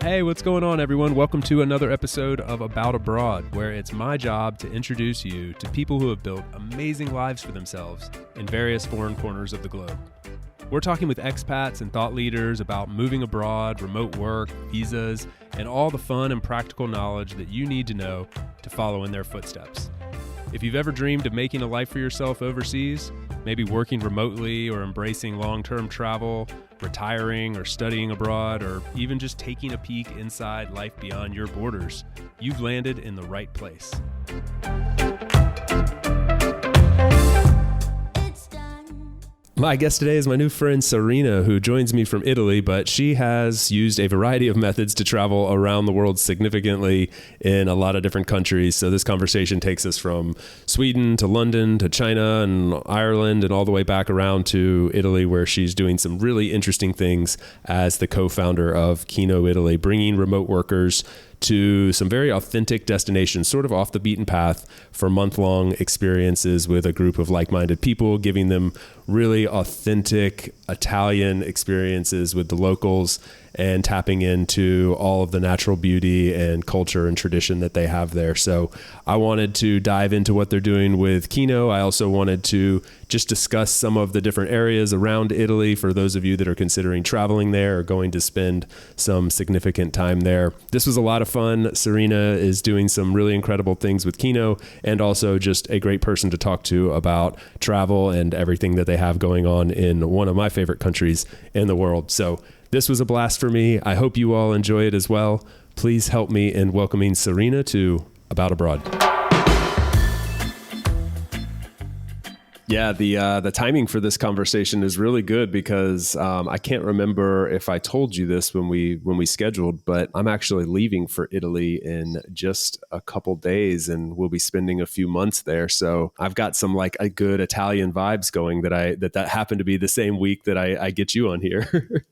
Hey, what's going on, everyone? Welcome to another episode of About Abroad, where it's my job to introduce you to people who have built amazing lives for themselves in various foreign corners of the globe. We're talking with expats and thought leaders about moving abroad, remote work, visas, and all the fun and practical knowledge that you need to know to follow in their footsteps. If you've ever dreamed of making a life for yourself overseas, maybe working remotely or embracing long-term travel, retiring or studying abroad, or even just taking a peek inside life beyond your borders, you've landed in the right place. My guest today is my new friend Serena, who joins me from Italy, but she has used a variety of methods to travel around the world significantly in a lot of different countries. So this conversation takes us from Sweden to London to China and Ireland and all the way back around to Italy, where she's doing some really interesting things as the co-founder of Kino Italy, bringing remote workers to some very authentic destinations, sort of off the beaten path, for month-long experiences with a group of like-minded people, giving them really authentic Italian experiences with the locals and tapping into all of the natural beauty and culture and tradition that they have there. So I wanted to dive into what they're doing with Kino. I also wanted to just discuss some of the different areas around Italy for those of you that are considering traveling there or going to spend some significant time there. This was a lot of fun. Serena is doing some really incredible things with Kino, and also just a great person to talk to about travel and everything that they have going on in one of my favorite countries in the world. So this was a blast for me. I hope you all enjoy it as well. Please help me in welcoming Serena to About Abroad. Yeah, the timing for this conversation is really good because I can't remember if I told you this when we scheduled, but I'm actually leaving for Italy in just a couple days, and we'll be spending a few months there. So I've got some like a good Italian vibes going that happened to be the same week that I get you on here.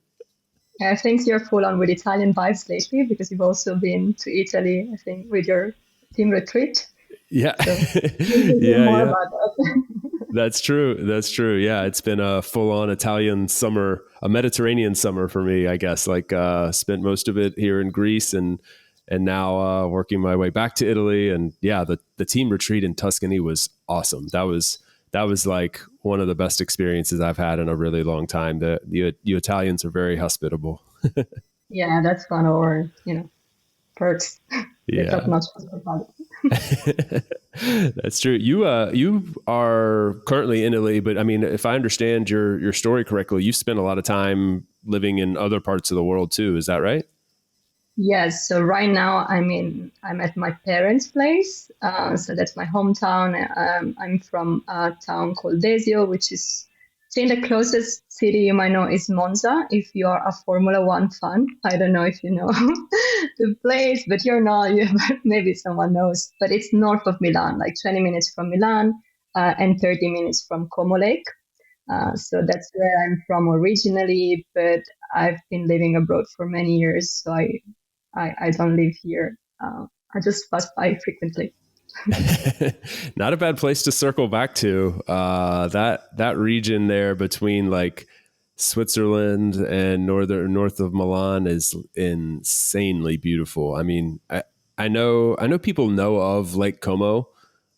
I think you're full on with Italian vibes lately because you've also been to Italy, I think, with your team retreat. Yeah. So we'll hear more Yeah. about that. That's true. Yeah. It's been a full on Italian summer, a Mediterranean summer for me, I guess. Like, spent most of it here in Greece and now, working my way back to Italy. And yeah, the team retreat in Tuscany was awesome. That was like one of the best experiences I've had in a really long time. You Italians are very hospitable. Yeah, that's one of our, perks. The Yeah. top-notch hospitality. That's true. You are currently in Italy, but I mean, if I understand your story correctly, you've spent a lot of time living in other parts of the world too. Is that right? Yes, so right now I'm at my parents' place. So that's my hometown. I'm from a town called Desio, which is, I think, the closest city you might know is Monza. If you are a Formula One fan, I don't know if you know the place, but you're not. Maybe someone knows, but it's north of Milan, like 20 minutes from Milan, and 30 minutes from Como Lake. So that's where I'm from originally, but I've been living abroad for many years, so I don't live here. I just pass by frequently. Not a bad place to circle back to. That region there between like Switzerland and north of Milan is insanely beautiful. I mean, I know people know of Lake Como,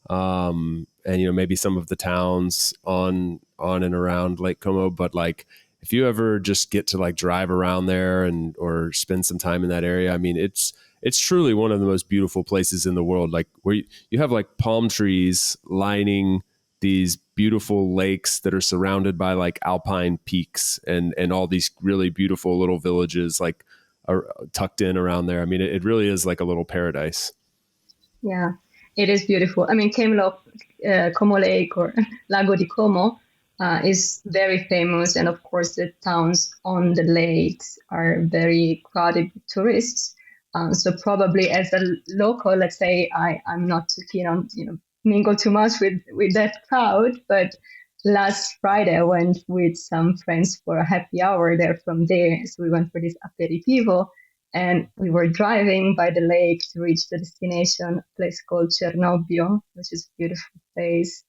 and maybe some of the towns on and around Lake Como, but like if you ever just get to like drive around there or spend some time in that area, I mean, it's truly one of the most beautiful places in the world. Like where you have like palm trees lining these beautiful lakes that are surrounded by like alpine peaks and all these really beautiful little villages like are tucked in around there. I mean, it really is like a little paradise. Yeah, it is beautiful. I mean, Como Lake or Lago di Como is very famous. And of course, the towns on the lakes are very crowded with tourists. So probably as a local, let's say I'm not too keen on, mingle too much with that crowd. But last Friday, I went with some friends for a happy hour. They're from there. So we went for this aperitivo. And we were driving by the lake to reach the destination, a place called Cernobbio, which is a beautiful place.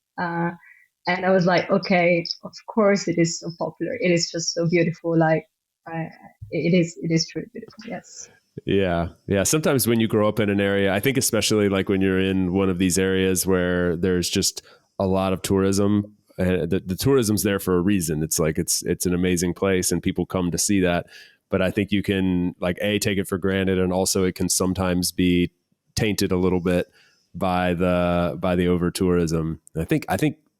And I was like, okay, of course it is so popular. It is just so beautiful. Like, it is truly beautiful. Yes. Yeah. Yeah. Sometimes when you grow up in an area, I think especially like when you're in one of these areas where there's just a lot of tourism, the tourism's there for a reason. It's like it's an amazing place and people come to see that. But I think you can like take it for granted, and also it can sometimes be tainted a little bit by the over tourism. I think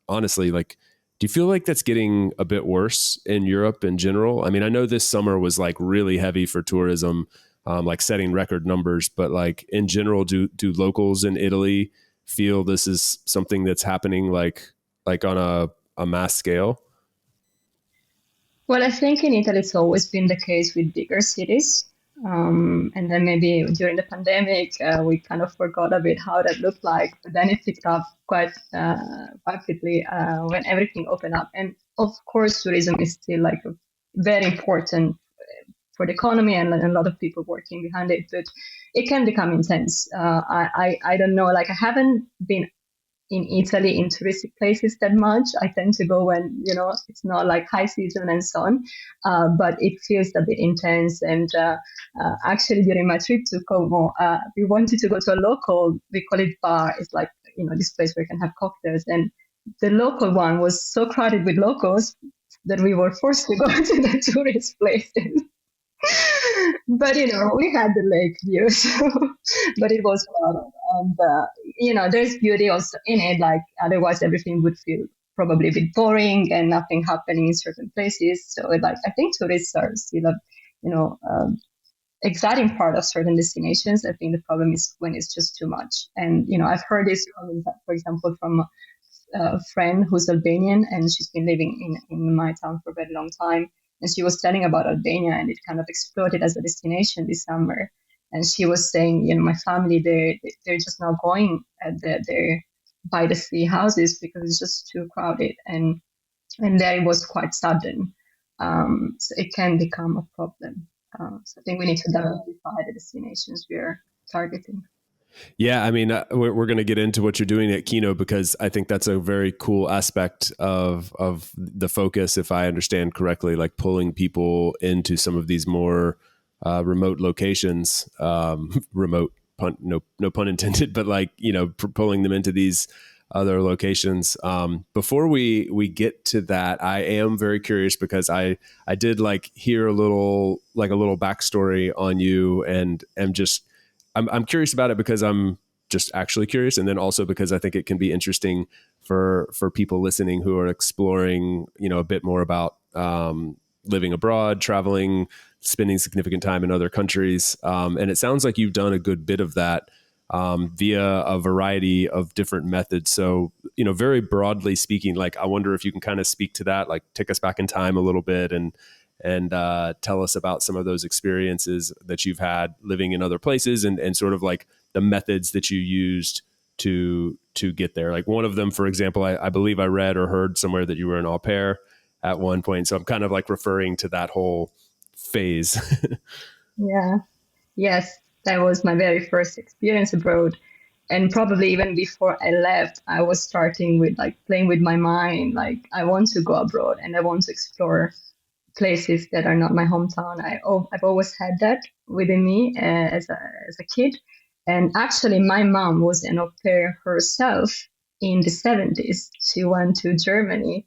honestly, like, do you feel like that's getting a bit worse in Europe in general? I mean, I know this summer was like really heavy for tourism, like setting record numbers. But like in general, do locals in Italy feel this is something that's happening like on a mass scale? Well, I think in Italy it's always been the case with bigger cities. And then maybe during the pandemic, we kind of forgot a bit how that looked like, but then it picked up quite quickly when everything opened up. And of course, tourism is still like a very important for the economy and a lot of people working behind it, but it can become intense. I don't know, like I haven't been in Italy in touristic places that much. I tend to go when it's not like high season and so on, but it feels a bit intense. And actually, during my trip to Como, we wanted to go to a local. We call it bar. It's like this place where you can have cocktails, and the local one was so crowded with locals that we were forced to go to the tourist places. But we had the lake view, so, but it was fun. And there's beauty also in it. Like otherwise, everything would feel probably a bit boring and nothing happening in certain places. So, like I think tourists are still a exciting part of certain destinations. I think the problem is when it's just too much. And I've heard this, for example, from a friend who's Albanian, and she's been living in my town for a very long time. And she was telling about Albania, and it kind of exploded as a destination this summer. And she was saying, my family, they're just not going at their by the sea houses because it's just too crowded. And there it was quite sudden. So it can become a problem. So I think we need to diversify the destinations we are targeting. Yeah, I mean, we're going to get into what you're doing at Kino because I think that's a very cool aspect of the focus, if I understand correctly, like pulling people into some of these more remote locations, remote pun, no pun intended, but like pulling them into these other locations. Before we get to that, I am very curious because I did like hear a little backstory on you, and am just I'm curious about it because I'm just actually curious, and then also because I think it can be interesting for people listening who are exploring, a bit more about living abroad, traveling, spending significant time in other countries. And it sounds like you've done a good bit of that via a variety of different methods. So, very broadly speaking, like I wonder if you can kind of speak to that, like take us back in time a little bit and tell us about some of those experiences that you've had living in other places, and sort of like the methods that you used to get there. Like one of them, for example, I believe I read or heard somewhere that you were an au pair at one point. So I'm kind of like referring to that whole phase. Yeah. Yes, that was my very first experience abroad. And probably even before I left, I was starting with like playing with my mind. Like, I want to go abroad and I want to explore places that are not my hometown. I've always had that within me as a kid. And actually, my mom was an au pair herself in the 70s. She went to Germany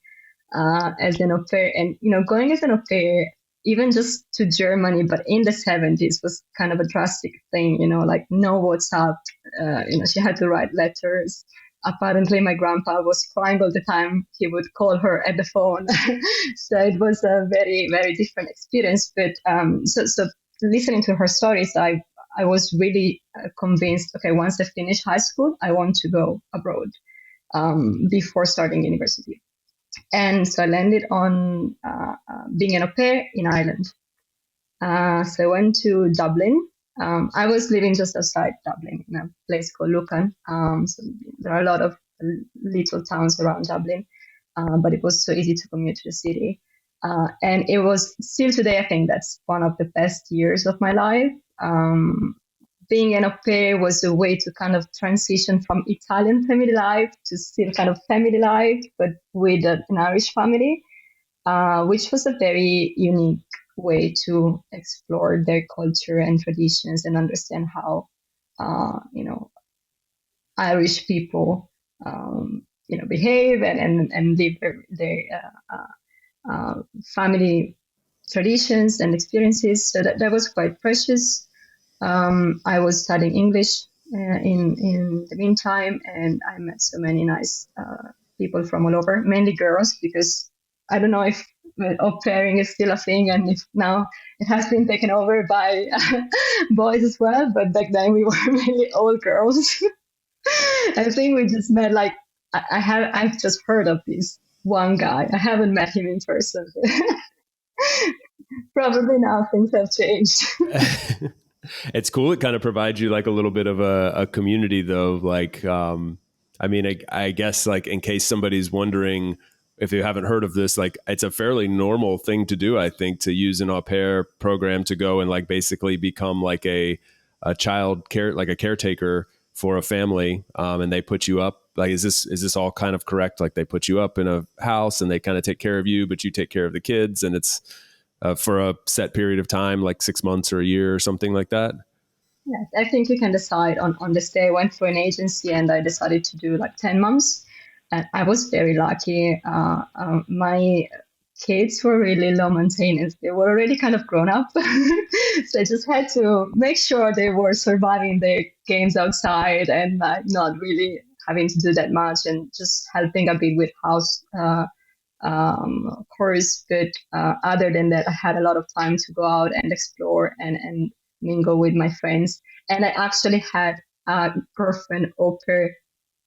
as an au pair. And, going as an au pair, even just to Germany, but in the 70s was kind of a drastic thing, like no WhatsApp. She had to write letters. Apparently, my grandpa was crying all the time. He would call her at the phone. So it was a very, very different experience. But so listening to her stories, I was really convinced, okay, once I finish high school, I want to go abroad before starting university. And so I landed on being an au pair in Ireland. So I went to Dublin. I was living just outside Dublin in a place called Lucan. So there are a lot of little towns around Dublin, but it was so easy to commute to the city. And it was still today, I think that's one of the best years of my life. Being an au pair was a way to kind of transition from Italian family life to still kind of family life, but with an Irish family, which was a very unique way to explore their culture and traditions and understand how, you know, Irish people, behave and live their family traditions and experiences. So that was quite precious. I was studying English in the meantime, and I met so many nice people from all over, mainly girls, because I don't know if au pairing is still a thing, and if now it has been taken over by boys as well. But back then we were mainly all girls. I think we just met like I've just heard of this one guy. I haven't met him in person. Probably now things have changed. It's cool. It kind of provides you like a little bit of a community though. Like, I mean, I guess like in case somebody's wondering if you haven't heard of this, like it's a fairly normal thing to do, I think, to use an au pair program to go and like basically become like a child care, like a caretaker for a family. And they put you up, like, is this all kind of correct? Like they put you up in a house and they kind of take care of you, but you take care of the kids, and it's for a set period of time, like 6 months or a year or something like that. Yes, I think you can decide on the stay. I went for an agency and I decided to do like 10 months. And I was very lucky. My kids were really low maintenance. They were already kind of grown up. So I just had to make sure they were surviving their games outside and not really having to do that much, and just helping a bit with house course. But other than that, I had a lot of time to go out and explore and mingle with my friends. And I actually had a girlfriend au pair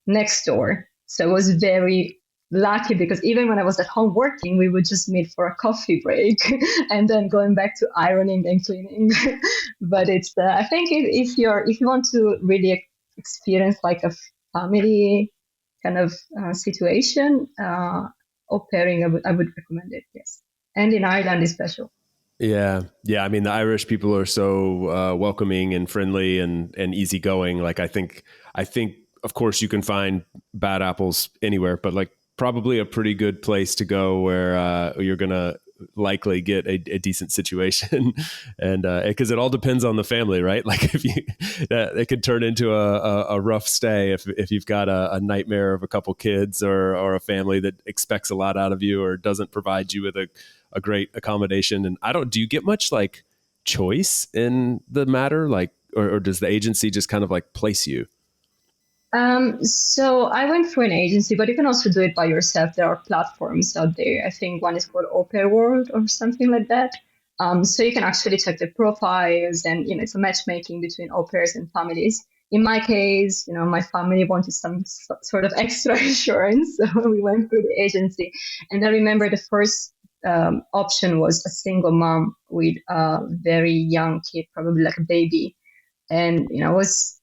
next door. So I was very lucky, because even when I was at home working, we would just meet for a coffee break and then going back to ironing and cleaning. But it's I think if you want to really experience like a family kind of situation, au pairing, I would recommend it. Yes, and in Ireland especially. Yeah. Yeah. I mean, the Irish people are so welcoming and friendly and easygoing. Like, I think, of course, you can find bad apples anywhere, but like probably a pretty good place to go where you're going to likely get a decent situation. And because it all depends on the family, right? Like if you, it could turn into a rough stay if you've got a nightmare of a couple kids or a family that expects a lot out of you or doesn't provide you with a great accommodation. And do you get much like choice in the matter? Like, or does the agency just kind of like place you? So I went through an agency, but you can also do it by yourself. There are platforms out there. I think one is called Au Pair World or something like that. So you can actually check the profiles, and it's a matchmaking between au pairs and families. In my case, my family wanted some sort of extra insurance, so we went through the agency. And I remember the first option was a single mom with a very young kid, probably like a baby. And I was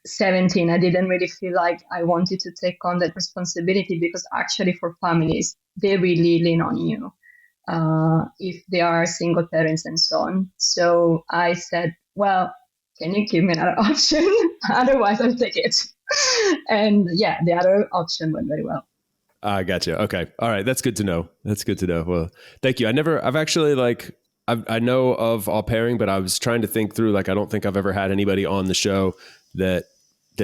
17. I didn't really feel like I wanted to take on that responsibility, because actually for families, they really lean on you if they are single parents and so on. So I said, well, can you give me another option? Otherwise, I'll take it. And yeah, the other option went very well. I gotcha. Okay. All right. That's good to know. That's good to know. Well, thank you. I've actually like, I know of au pairing, but I was trying to think through, like, I don't think I've ever had anybody on the show that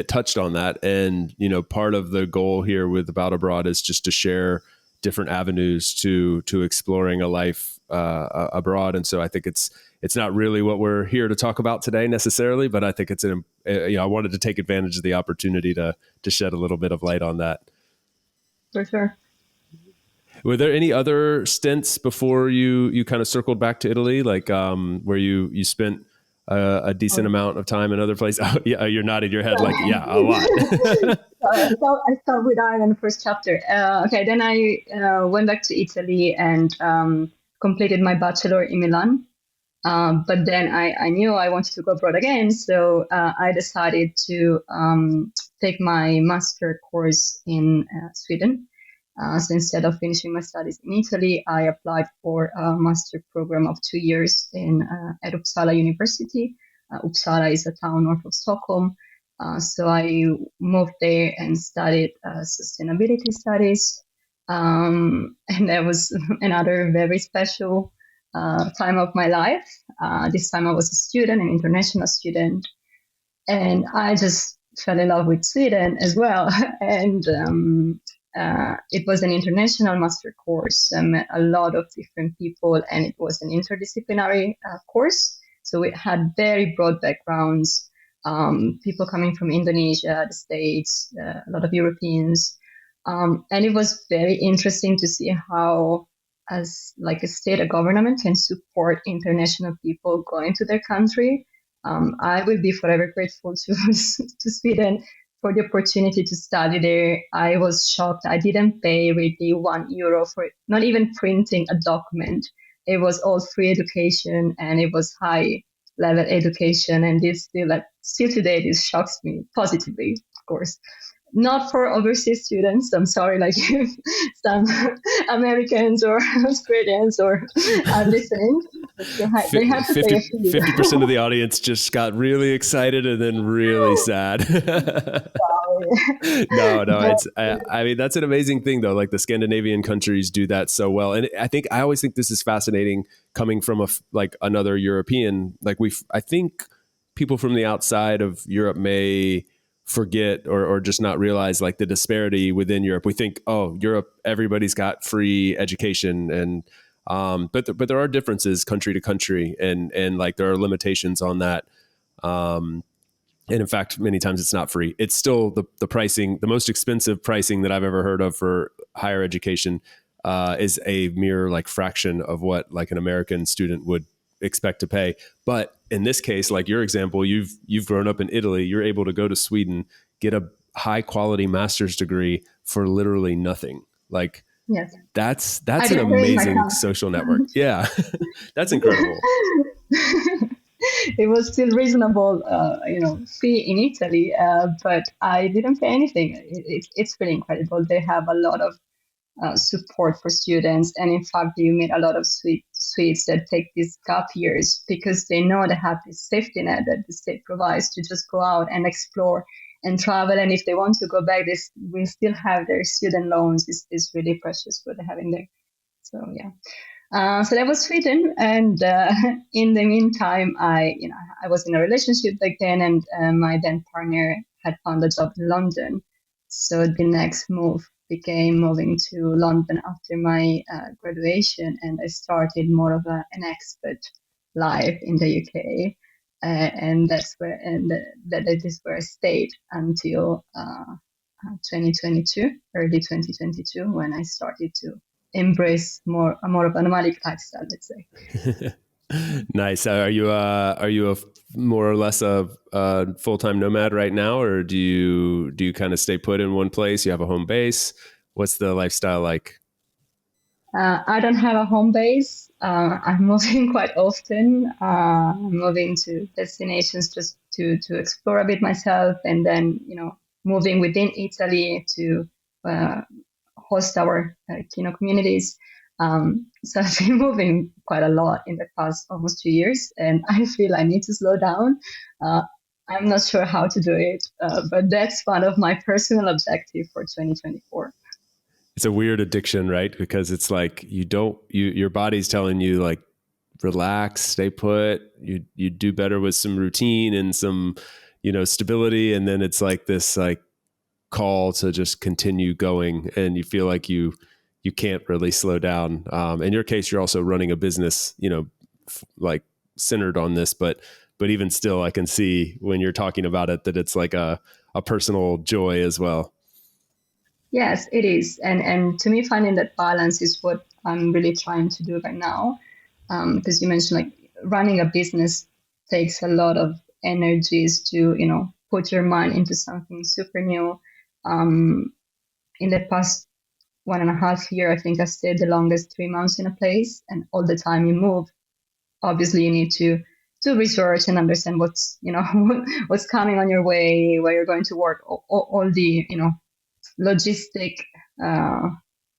touched on that. And, part of the goal here with About Abroad is just to share different avenues to exploring a life abroad. And so I think it's not really what we're here to talk about today necessarily, but I think I wanted to take advantage of the opportunity to shed a little bit of light on that. For sure. Were there any other stints before you kind of circled back to Italy, like where you spent a decent amount of time in other places? Oh, yeah, you're nodding your head like, yeah, a lot. So I start with Ireland first chapter. Okay, then I went back to Italy and completed my bachelor in Milan. But then I knew I wanted to go abroad again, so I decided to take my master course in Sweden. So instead of finishing my studies in Italy, I applied for a master program of 2 years at Uppsala University. Uppsala is a town north of Stockholm. So I moved there and studied sustainability studies. And that was another very special time of my life. This time I was a student, an international student, and I just fell in love with Sweden as well. And it was an international master course. I met a lot of different people, and it was an interdisciplinary course. So we had very broad backgrounds, people coming from Indonesia, the States, a lot of Europeans. And it was very interesting to see how, as like a state, a government can support international people going to their country. I will be forever grateful to to Sweden for the opportunity to study there. I was shocked. I didn't pay really €1 for not even printing a document. It was all free education, and it was high level education. And this still today, this shocks me positively, of course. Not for overseas students. I'm sorry, like if some Americans or Australians or are listening, they have to pay a fee. 50% of the audience just got really excited and then really sad. No, I mean, that's an amazing thing though. Like the Scandinavian countries do that so well. And I always think this is fascinating coming from like another European, I think people from the outside of Europe may forget or just not realize like the disparity within Europe. We think, oh, Europe, everybody's got free education, and but there are differences country to country, and like there are limitations on that. And in fact, many times it's not free. It's still the pricing, the most expensive pricing that I've ever heard of for higher education is a mere like fraction of what like an American student would expect to pay. But in this case, like your example, you've grown up in Italy, you're able to go to Sweden, get a high quality master's degree for literally nothing. Like yes. That's an amazing social network. Yeah. That's incredible. It was still reasonable, fee in Italy, but I didn't pay anything. It's really incredible. They have a lot of support for students, and in fact, you meet a lot of Swedes that take these gap years because they know they have this safety net that the state provides to just go out and explore and travel. And if they want to go back, they will still have their student loans. Is really precious what they have in there. So yeah. So that was Sweden, and in the meantime, I was in a relationship back then, and my then partner had found a job in London. So the next move became moving to London after my graduation, and I started more of an expat life in the UK, and that is where I stayed until 2022, early 2022, when I started to embrace more of a nomadic lifestyle, let's say. Nice. Are you a more or less a full-time nomad right now, or do you kind of stay put in one place? You have a home base? What's the lifestyle like? I don't have a home base. I'm moving quite often. I'm moving to destinations just to explore a bit myself, and then moving within Italy to host our Kino communities. So I've been moving quite a lot in the past almost 2 years, and I feel I need to slow down. I'm not sure how to do it, but that's one of my personal objectives for 2024. It's a weird addiction, right? Because it's like your body's telling you like, relax, stay put. You do better with some routine and some, stability, and then it's like this like call to just continue going, and you feel like you can't really slow down. In your case, you're also running a business, like centered on this, but even still, I can see when you're talking about it that it's like a personal joy as well. Yes, it is. And to me, finding that balance is what I'm really trying to do right now. Because you mentioned like running a business takes a lot of energies to, put your mind into something super new. In the past 1.5 years, I think I stayed the longest 3 months in a place, and all the time you move, obviously you need to do research and understand what's, what's coming on your way, where you're going to work, all the, logistic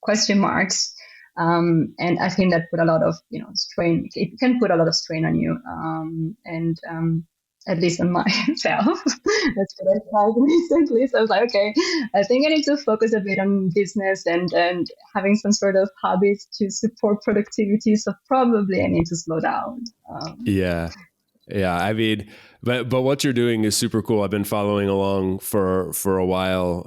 question marks. And I think that put a lot of, strain. It can put a lot of strain on you. at least on myself. That's what I tried recently. So I was like, okay, I think I need to focus a bit on business and having some sort of habits to support productivity. So probably I need to slow down. Yeah. Yeah, I mean, but what you're doing is super cool. I've been following along for a while,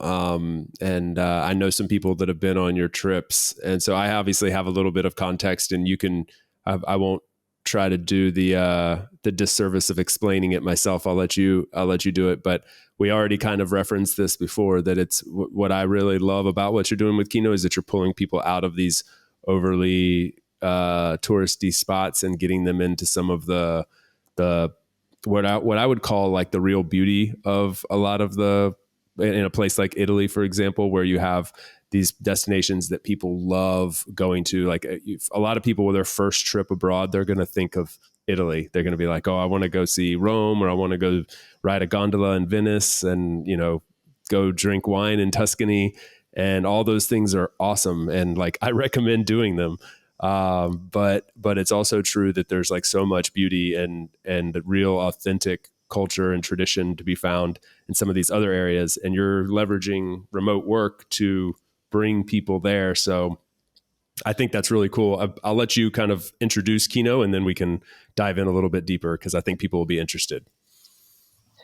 and I know some people that have been on your trips, and so I obviously have a little bit of context. And you can, I won't try to do the disservice of explaining it myself. I'll let you do it. But we already kind of referenced this before, that it's what I really love about what you're doing with Kino is that you're pulling people out of these overly touristy spots and getting them into some of the what I would call like the real beauty of a lot of the, in a place like Italy, for example, where you have these destinations that people love going to. Like a lot of people with their first trip abroad, they're going to think of Italy. They're going to be like, oh, I want to go see Rome, or I want to go ride a gondola in Venice, and, you know, go drink wine in Tuscany. And all those things are awesome. And like, I recommend doing them. But it's also true that there's like so much beauty and real authentic culture and tradition to be found in some of these other areas. And you're leveraging remote work to bring people there. So I think that's really cool. I'll let you kind of introduce Kino, and then we can dive in a little bit deeper, because I think people will be interested.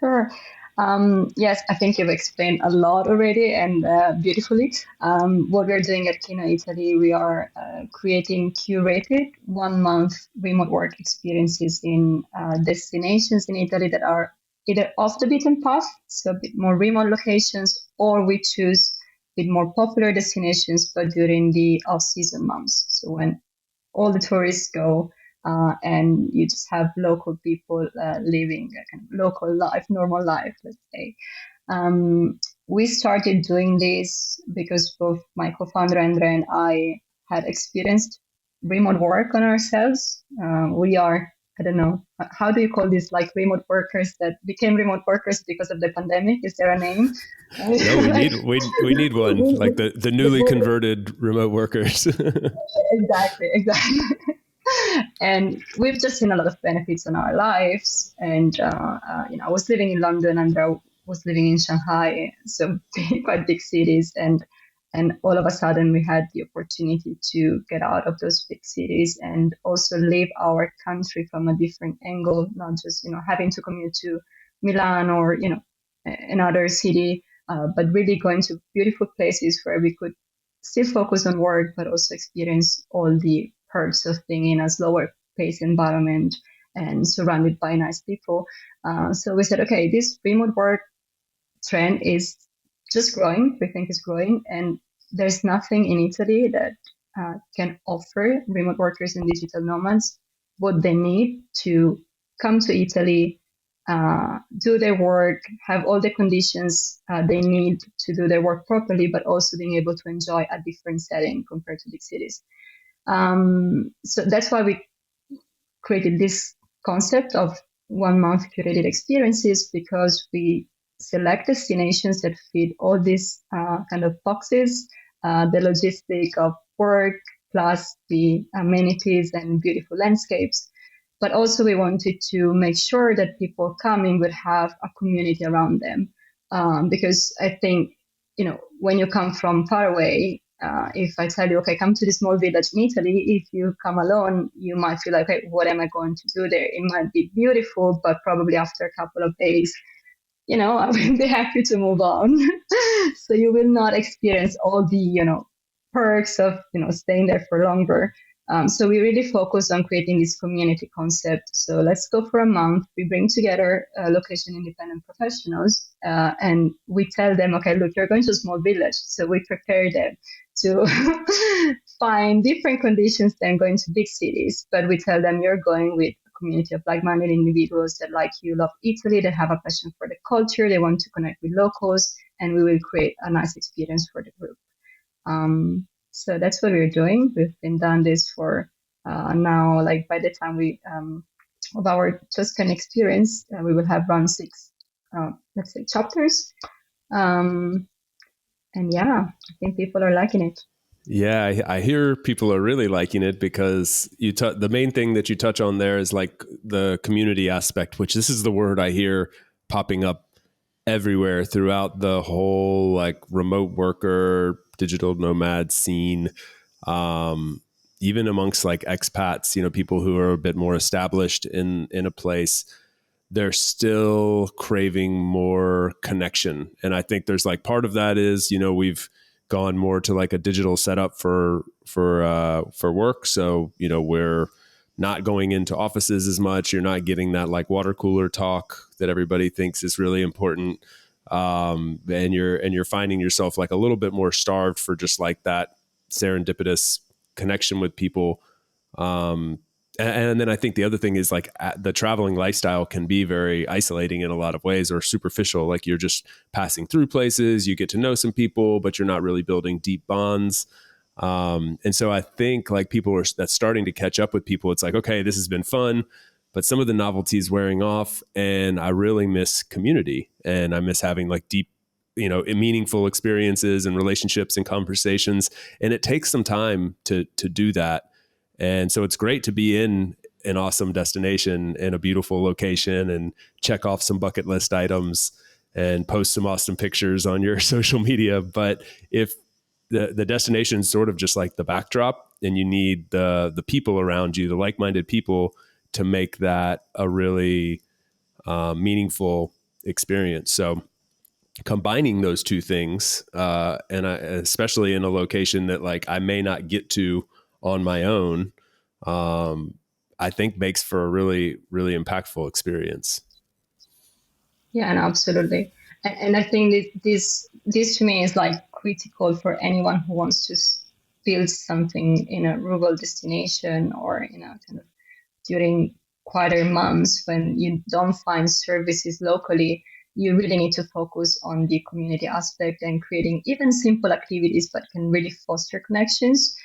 Sure. Yes, I think you've explained a lot already and beautifully. What we're doing at Kino Italy, we are creating curated 1 month remote work experiences in destinations in Italy that are either off the beaten path, so a bit more remote locations, or we choose a bit more popular destinations, but during the off-season months. So when all the tourists go, and you just have local people living a kind of local life, normal life, let's say. We started doing this because both my co-founder Andrea and I had experienced remote work on ourselves. We are, I don't know, how do you call this? Like remote workers that became remote workers because of the pandemic? Is there a name? No, we need one, like the newly converted remote workers. Exactly. And we've just seen a lot of benefits on our lives. And I was living in London, and I was living in Shanghai, so quite big cities. And all of a sudden, we had the opportunity to get out of those big cities and also live our country from a different angle, not just having to commute to Milan or another city, but really going to beautiful places where we could still focus on work, but also experience all the perks of being in a slower pace environment and surrounded by nice people. So we said, okay, this remote work trend is just growing. We think it's growing, and there's nothing in Italy that can offer remote workers and digital nomads what they need to come to Italy, do their work, have all the conditions they need to do their work properly, but also being able to enjoy a different setting compared to big cities. So that's why we created this concept of 1 month curated experiences, because we select destinations that fit all these kind of boxes, the logistic of work plus the amenities and beautiful landscapes. But also we wanted to make sure that people coming would have a community around them. Because I think, when you come from far away, if I tell you, okay, come to this small village in Italy, if you come alone, you might feel like, okay, what am I going to do there? It might be beautiful, but probably after a couple of days, I will be happy to move on. So you will not experience all the, perks of, staying there for longer. So we really focus on creating this community concept. So let's go for a month. We bring together location independent professionals, and we tell them, okay, look, you're going to a small village. So we prepare them to find different conditions than going to big cities. But we tell them you're going with a community of like-minded individuals that, like you, love Italy, they have a passion for the culture, they want to connect with locals, and we will create a nice experience for the group. So that's what we're doing. We've been done this for now, like by the time we of our Tuscan experience, we will have run 6, let's say, chapters. And yeah, I think people are liking it. Yeah, I hear people are really liking it because the main thing that you touch on there is like the community aspect, which this is the word I hear popping up everywhere throughout the whole like remote worker, digital nomad scene. Even amongst like expats, people who are a bit more established in a place, they're still craving more connection. And I think there's like part of that is, we've gone more to like a digital setup for work. So, we're not going into offices as much. You're not getting that like water cooler talk that everybody thinks is really important. And you're finding yourself like a little bit more starved for just like that serendipitous connection with people. And then I think the other thing is like the traveling lifestyle can be very isolating in a lot of ways, or superficial. Like you're just passing through places, you get to know some people, but you're not really building deep bonds. And so I think like that's starting to catch up with people. It's like, okay, this has been fun, but some of the novelty is wearing off, and I really miss community, and I miss having like deep, meaningful experiences and relationships and conversations. And it takes some time to do that. And so it's great to be in an awesome destination in a beautiful location and check off some bucket list items and post some awesome pictures on your social media. But if the destination is sort of just like the backdrop, and you need the people around you, the like-minded people, to make that a really meaningful experience. So combining those two things, especially in a location that like I may not get to on my own, I think makes for a really, really impactful experience. Yeah, and absolutely. And I think this to me is like critical for anyone who wants to build something in a rural destination, or kind of during quieter months when you don't find services locally. You really need to focus on the community aspect and creating even simple activities, but can really foster connections.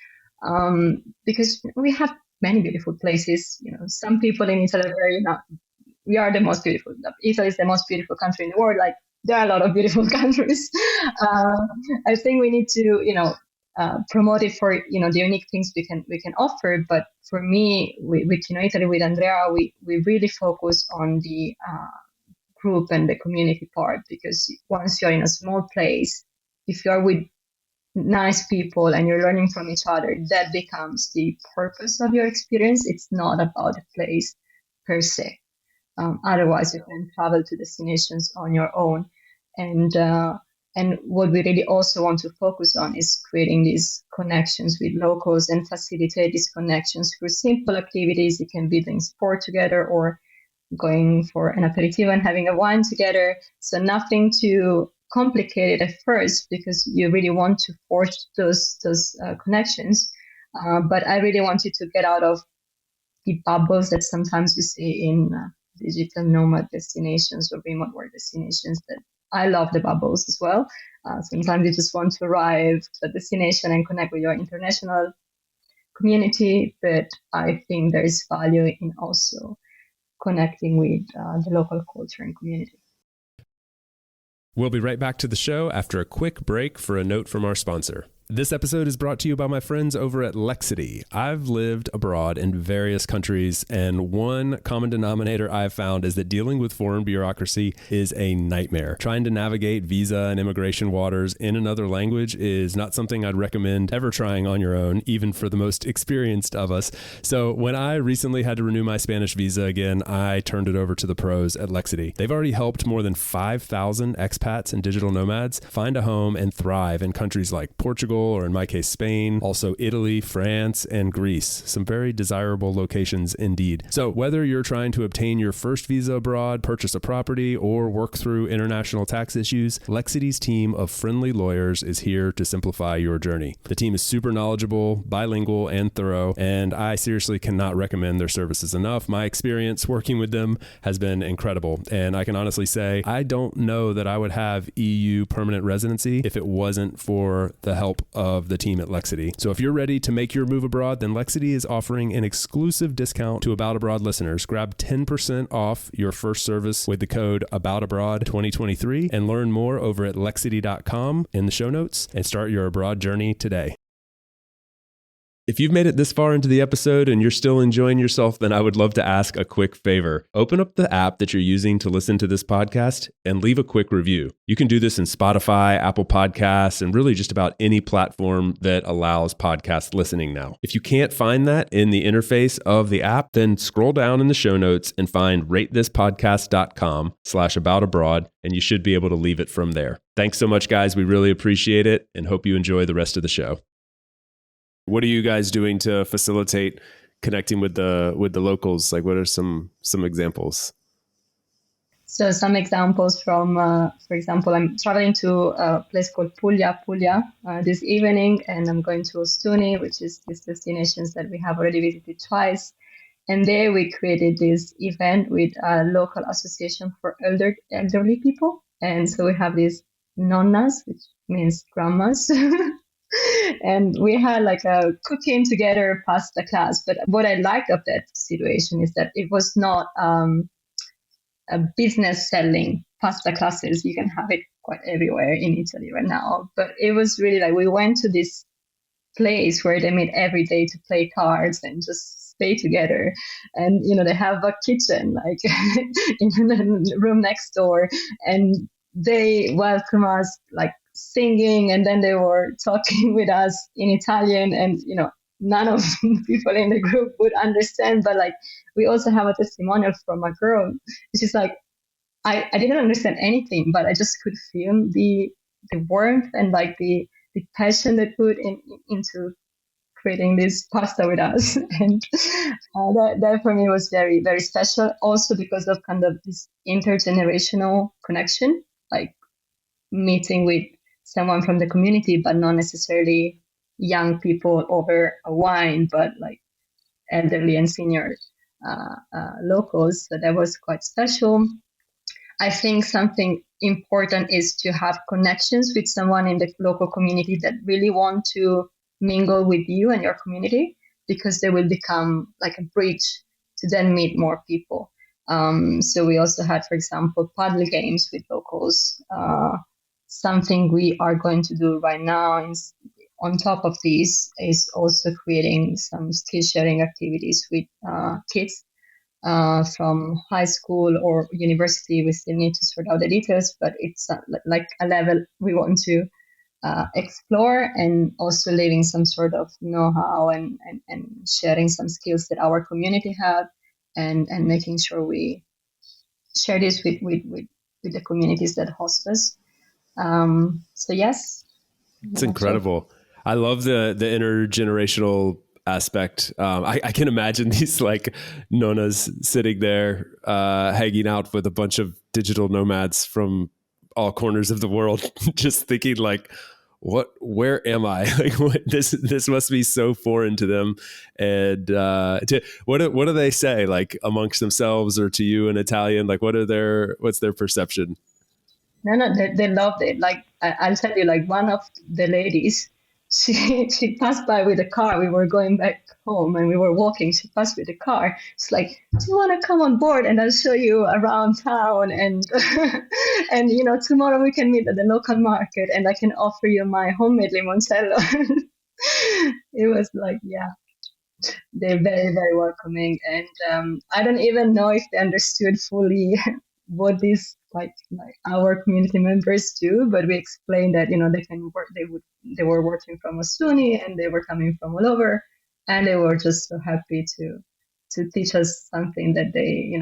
Because we have many beautiful places. Some people in Italy are very, we are the most beautiful. Italy is the most beautiful country in the world. Like, there are a lot of beautiful countries. I think we need to, promote it for the unique things we can offer. But for me, with Kino Italy, with Andrea, we really focus on the group and the community part, because once you're in a small place, if you're with nice people and you're learning from each other, that becomes the purpose of your experience. It's not about the place per se. Otherwise, you can travel to destinations on your own. And what we really also want to focus on is creating these connections with locals and facilitate these connections through simple activities. It can be doing sport together, or going for an aperitivo and having a wine together. So nothing too complicated at first, because you really want to forge those connections. But I really want you to get out of the bubbles that sometimes you see in digital nomad destinations or remote work destinations. That I love the bubbles as well. Sometimes you just want to arrive to a destination and connect with your international community, but I think there is value in also connecting with the local culture and community. We'll be right back to the show after a quick break for a note from our sponsor. This episode is brought to you by my friends over at Lexity. I've lived abroad in various countries, and one common denominator I've found is that dealing with foreign bureaucracy is a nightmare. Trying to navigate visa and immigration waters in another language is not something I'd recommend ever trying on your own, even for the most experienced of us. So when I recently had to renew my Spanish visa again, I turned it over to the pros at Lexity. They've already helped more than 5,000 expats and digital nomads find a home and thrive in countries like Portugal, or in my case, Spain, also Italy, France, and Greece. Some very desirable locations indeed. So whether you're trying to obtain your first visa abroad, purchase a property, or work through international tax issues, Lexity's team of friendly lawyers is here to simplify your journey. The team is super knowledgeable, bilingual, and thorough, and I seriously cannot recommend their services enough. My experience working with them has been incredible, and I can honestly say I don't know that I would have EU permanent residency if it wasn't for the help of the team at Lexity. So if you're ready to make your move abroad, then Lexity is offering an exclusive discount to About Abroad listeners. Grab 10% off your first service with the code AboutAbroad2023 and learn more over at Lexity.com in the show notes, and start your abroad journey today. If you've made it this far into the episode and you're still enjoying yourself, then I would love to ask a quick favor. Open up the app that you're using to listen to this podcast and leave a quick review. You can do this in Spotify, Apple Podcasts, and really just about any platform that allows podcast listening now. If you can't find that in the interface of the app, then scroll down in the show notes and find ratethispodcast.com/aboutabroad, and you should be able to leave it from there. Thanks so much, guys. We really appreciate it and hope you enjoy the rest of the show. What are you guys doing to facilitate connecting with the locals? Like, what are some examples? So some examples from, for example, I'm traveling to a place called Puglia this evening, and I'm going to Ostuni, which is these destinations that we have already visited twice. And there we created this event with a local association for elderly people. And so we have these nonnas, which means grandmas. And we had like a cooking together pasta class. But what I liked of that situation is that it was not a business selling pasta classes. You can have it quite everywhere in Italy right now. But it was really like we went to this place where they meet every day to play cards and just stay together. And, they have a kitchen like in the room next door. And they welcome us like singing, and then they were talking with us in Italian, and none of the people in the group would understand, but like we also have a testimonial from a girl. She's like, I didn't understand anything, but I just could feel the warmth and like the passion they put into creating this pasta with us. And that for me was very, very special, also because of kind of this intergenerational connection, like meeting with someone from the community, but not necessarily young people over a wine, but like elderly and senior locals. So that was quite special. I think something important is to have connections with someone in the local community that really want to mingle with you and your community, because they will become like a bridge to then meet more people. So we also had, for example, paddle games with locals. Something we are going to do right now on top of this is also creating some skill sharing activities with kids from high school or university. We still need to sort out the details, but it's like a level we want to explore, and also leaving some sort of know-how and sharing some skills that our community have, and making sure we share this with the communities that host us. So yes, it's incredible. I love the intergenerational aspect. I can imagine these like nonnas sitting there hanging out with a bunch of digital nomads from all corners of the world, just thinking like, where am I? Like, this must be so foreign to them. And what do they say, like amongst themselves or to you in Italian? Like, what's their perception? No, they loved it. Like I'll tell you, like one of the ladies, she passed by with a car. We were going back home and we were walking. She passed with a car. She's like, "Do you want to come on board and I'll show you around town? And and tomorrow we can meet at the local market and I can offer you my homemade limoncello." It was like, yeah, they're very, very welcoming, and I don't even know if they understood fully what these like our community members do, but we explained that they can work. They were working from Ostuni and they were coming from all over, and they were just so happy to teach us something that they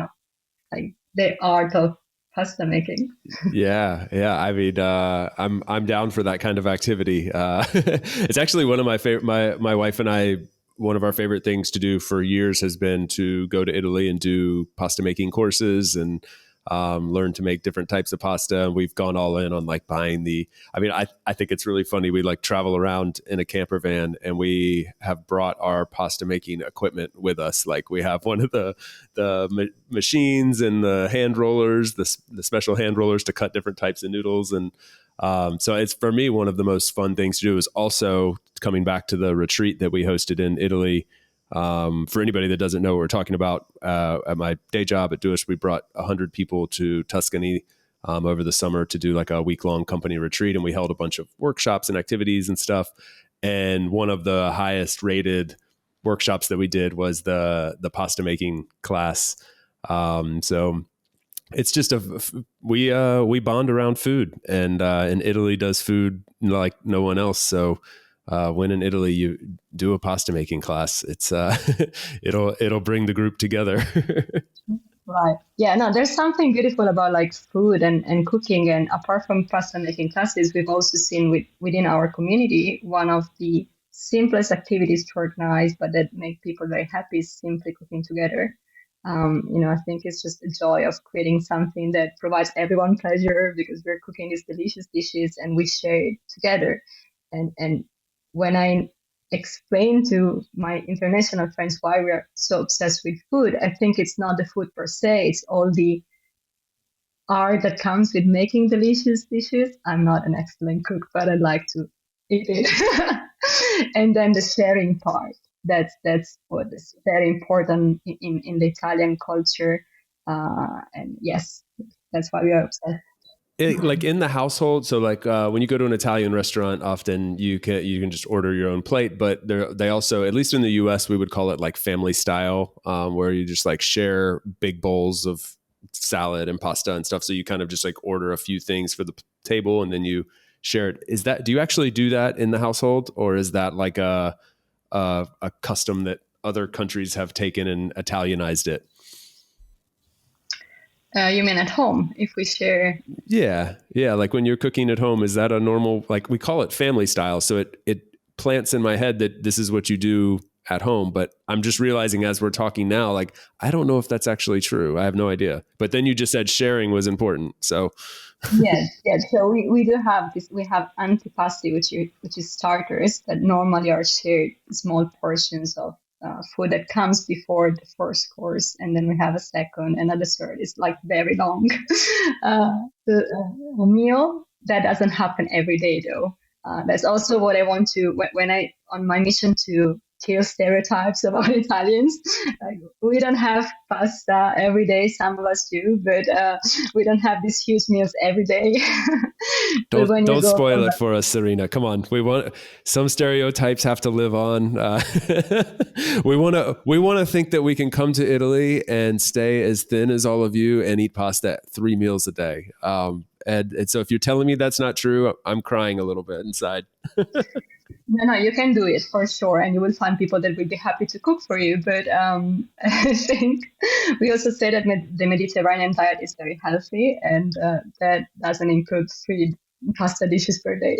like the art of pasta making. Yeah. I mean, I'm down for that kind of activity. It's actually one of my favorite. My wife and I, one of our favorite things to do for years has been to go to Italy and do pasta making courses and learn to make different types of pasta. And we've gone all in on like buying I think it's really funny. We like travel around in a camper van and we have brought our pasta making equipment with us. Like we have one of the machines and the hand rollers, the special hand rollers to cut different types of noodles. And so it's, for me, one of the most fun things to do is also coming back to the retreat that we hosted in Italy. For anybody that doesn't know what we're talking about, at my day job at Duish, we brought 100 people to Tuscany over the summer to do like a week-long company retreat. And we held a bunch of workshops and activities and stuff. And one of the highest rated workshops that we did was the pasta making class. So it's just we bond around food, and Italy does food like no one else. So when in Italy you do a pasta making class, it's it'll bring the group together. Right. Yeah, no, there's something beautiful about like food and cooking. And apart from pasta making classes, we've also seen within our community, one of the simplest activities to organize, but that make people very happy is simply cooking together. I think it's just the joy of creating something that provides everyone pleasure because we're cooking these delicious dishes and we share it together. And when I explain to my international friends why we are so obsessed with food, I think it's not the food per se, it's all the art that comes with making delicious dishes. I'm not an excellent cook, but I like to eat it. And then the sharing part. That's what is very important in the Italian culture. And yes, that's why we are obsessed. Like in the household, so like when you go to an Italian restaurant, often you can just order your own plate, but they also, at least in the US, we would call it like family style, where you just like share big bowls of salad and pasta and stuff. So you kind of just like order a few things for the table and then you share it. Do you actually do that in the household, or is that like a custom that other countries have taken and Italianized it? You mean at home if we share? Yeah. Yeah. Like when you're cooking at home, is that a normal, like we call it family style. So it plants in my head that this is what you do at home, but I'm just realizing as we're talking now, like, I don't know if that's actually true. I have no idea. But then you just said sharing was important. So Yes, yes. So we do have this. We have antipasti, which is starters that normally are shared small portions of food that comes before the first course, and then we have a second and a dessert. It's like very long. uh, a meal that doesn't happen every day, though. That's also what I want to when I on my mission to kill stereotypes about Italians. Like, we don't have pasta every day. Some of us do, but we don't have these huge meals every day. But when you don't go spoil from it for us, Serena. Come on, we want some stereotypes have to live on. We want to think that we can come to Italy and stay as thin as all of you and eat pasta 3 meals a day. And so if you're telling me that's not true, I'm crying a little bit inside. no, you can do it for sure, and you will find people that will be happy to cook for you. But I think we also say that the Mediterranean diet is very healthy, and that doesn't include 3 pasta dishes per day.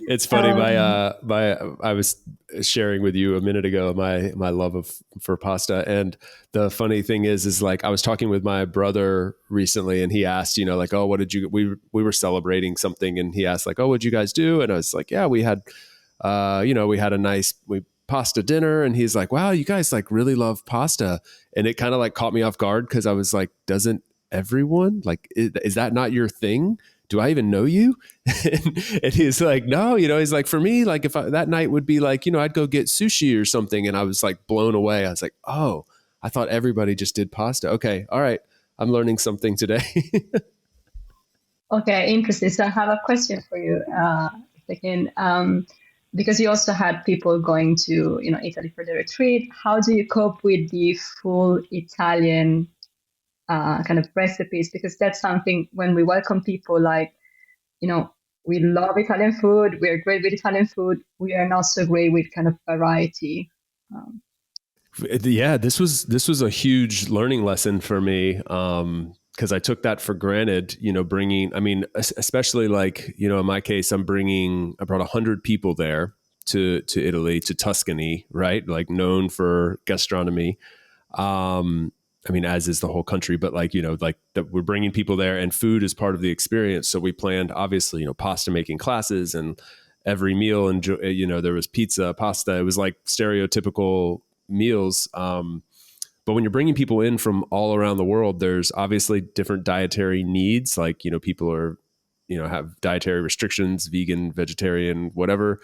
It's funny. um, I was sharing with you a minute ago my love for pasta, and the funny thing is like I was talking with my brother recently, and he asked, like, oh, what did you? We were celebrating something, and he asked like, oh, what'd you guys do? And I was like, yeah, we had, we had a nice pasta dinner, and he's like, wow, you guys like really love pasta, and it kind of like caught me off guard because I was like, doesn't everyone like is that not your thing? Do I even know you? And he's like, no, he's like, for me, like if that night would be like, I'd go get sushi or something. And I was like blown away. I was like, oh, I thought everybody just did pasta. Okay. All right. I'm learning something today. okay, interesting. So I have a question for you, if I can. Because you also had people going to, Italy for the retreat. How do you cope with the full Italian kind of recipes? Because that's something when we welcome people, like, we love Italian food. We are great with Italian food. We are not so great with kind of variety. Um, Yeah, this was a huge learning lesson for me. Because I took that for granted, bringing, I mean, especially like, in my case, I brought 100 people there to Italy, to Tuscany, right? Like known for gastronomy. I mean, as is the whole country, but like, like that we're bringing people there and food is part of the experience. So we planned obviously, pasta making classes and every meal and, there was pizza, pasta. It was like stereotypical meals. But when you're bringing people in from all around the world, there's obviously different dietary needs. Like, people are, have dietary restrictions, vegan, vegetarian, whatever.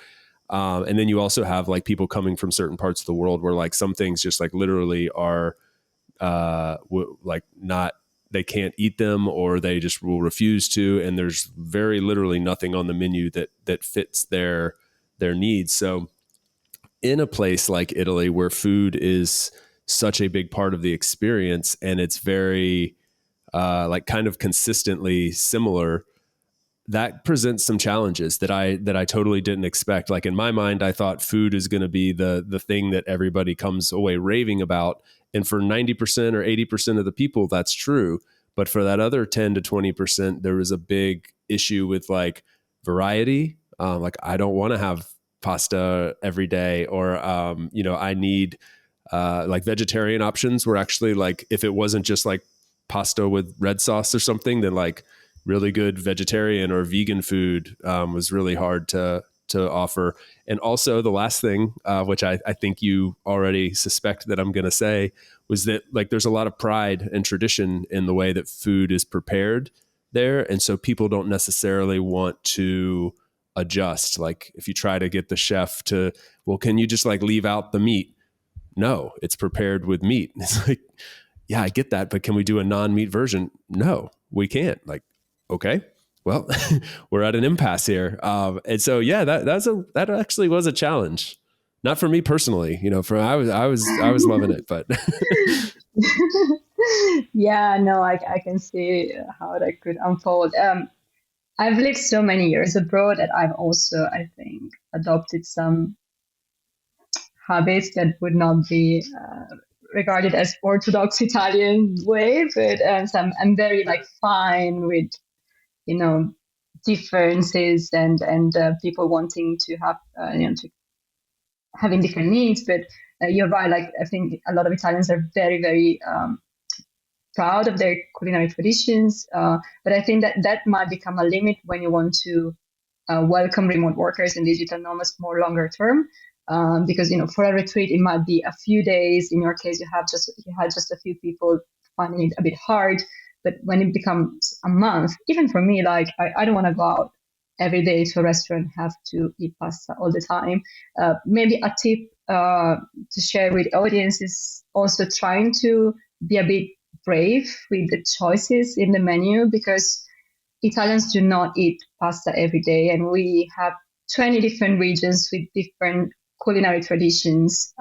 And then you also have like people coming from certain parts of the world where like some things just like literally are like not, they can't eat them or they just will refuse to. And there's very literally nothing on the menu that fits their their needs. So in a place like Italy, where food is such a big part of the experience, and it's very like kind of consistently similar, that presents some challenges that I totally didn't expect. Like in my mind, I thought food is going to be the thing that everybody comes away raving about, and for 90% or 80% of the people, that's true. But for that other 10 to 20%, there was a big issue with like variety. Like I don't want to have pasta every day, or I need like vegetarian options were actually like, if it wasn't just like pasta with red sauce or something, then like really good vegetarian or vegan food was really hard to offer. And also the last thing, which I think you already suspect that I'm going to say, was that like there's a lot of pride and tradition in the way that food is prepared there. And so people don't necessarily want to adjust. Like if you try to get the chef to, well, can you just like leave out the meat? No, it's prepared with meat. It's like, yeah, I get that, but can we do a non-meat version? No, we can't. Like, okay, well, we're at an impasse here. And so, yeah, that actually was a challenge. Not for me personally, for I was loving it, but Yeah, no, I can see how that could unfold. I've lived so many years abroad that I've also, I think, adopted some habits that would not be regarded as orthodox Italian way, but I'm very like fine with you know differences and people wanting to have to having different needs. But you're right. Like I think a lot of Italians are very very proud of their culinary traditions, but I think that that might become a limit when you want to welcome remote workers and digital nomads more longer term. Because for a retreat it might be a few days. In your case, you had just a few people, finding it a bit hard. But when it becomes a month, even for me, like I don't want to go out every day to a restaurant, have to eat pasta all the time. Maybe a tip to share with the audience is also trying to be a bit brave with the choices in the menu, because Italians do not eat pasta every day, and we have 20 different regions with different culinary traditions.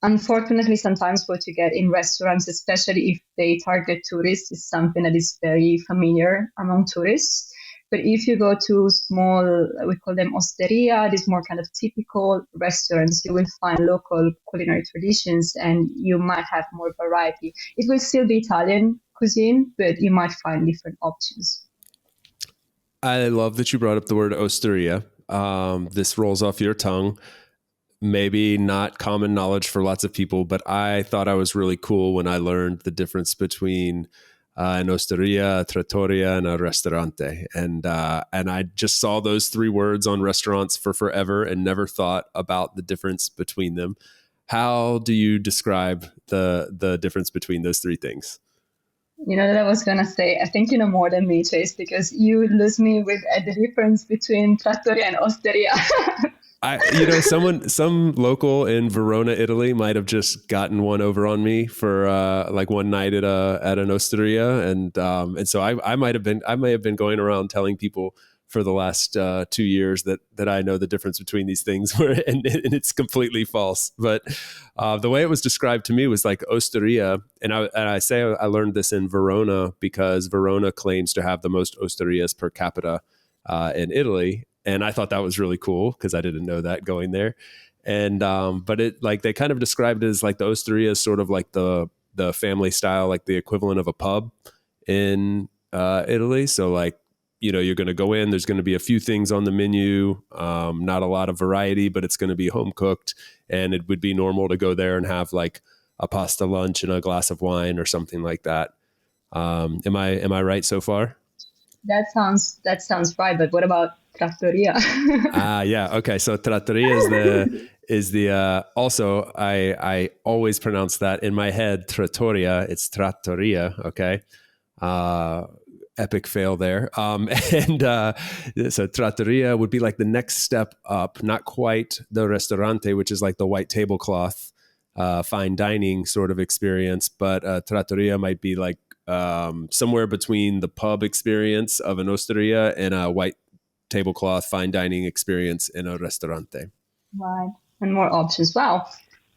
Unfortunately, sometimes what you get in restaurants, especially if they target tourists, is something that is very familiar among tourists. But if you go to small, we call them osteria, these more kind of typical restaurants, you will find local culinary traditions and you might have more variety. It will still be Italian cuisine, but you might find different options. I love that you brought up the word osteria. This rolls off your tongue. Maybe not common knowledge for lots of people, but I thought I was really cool when I learned the difference between an osteria, a trattoria, and a ristorante. And I just saw those three words on restaurants for forever and never thought about the difference between them. How do you describe the difference between those three things? That I was gonna say, I think you know more than me, Chase, because you lose me with the difference between trattoria and osteria. Some local in Verona, Italy, might have just gotten one over on me for like one night at an osteria, and so I may have been going around telling people for the last 2 years that I know the difference between these things, and it's completely false. But the way it was described to me was like osteria, and I say I learned this in Verona because Verona claims to have the most osterias per capita in Italy. And I thought that was really cool because I didn't know that going there. And but it like they kind of described it as like the osteria is sort of like the family style, like the equivalent of a pub in Italy. So like you're going to go in. There's going to be a few things on the menu, not a lot of variety, but it's going to be home cooked. And it would be normal to go there and have like a pasta lunch and a glass of wine or something like that. Am I right so far? That sounds right. But what about trattoria? Yeah. Okay. So trattoria is the also I always pronounce that in my head trattoria. It's trattoria. Okay. Uh, Epic fail there. And so trattoria would be like the next step up, not quite the ristorante, which is like the white tablecloth, fine dining sort of experience, but trattoria might be like somewhere between the pub experience of an osteria and a white tablecloth, fine dining experience in a restaurante. Right. And more options. Wow.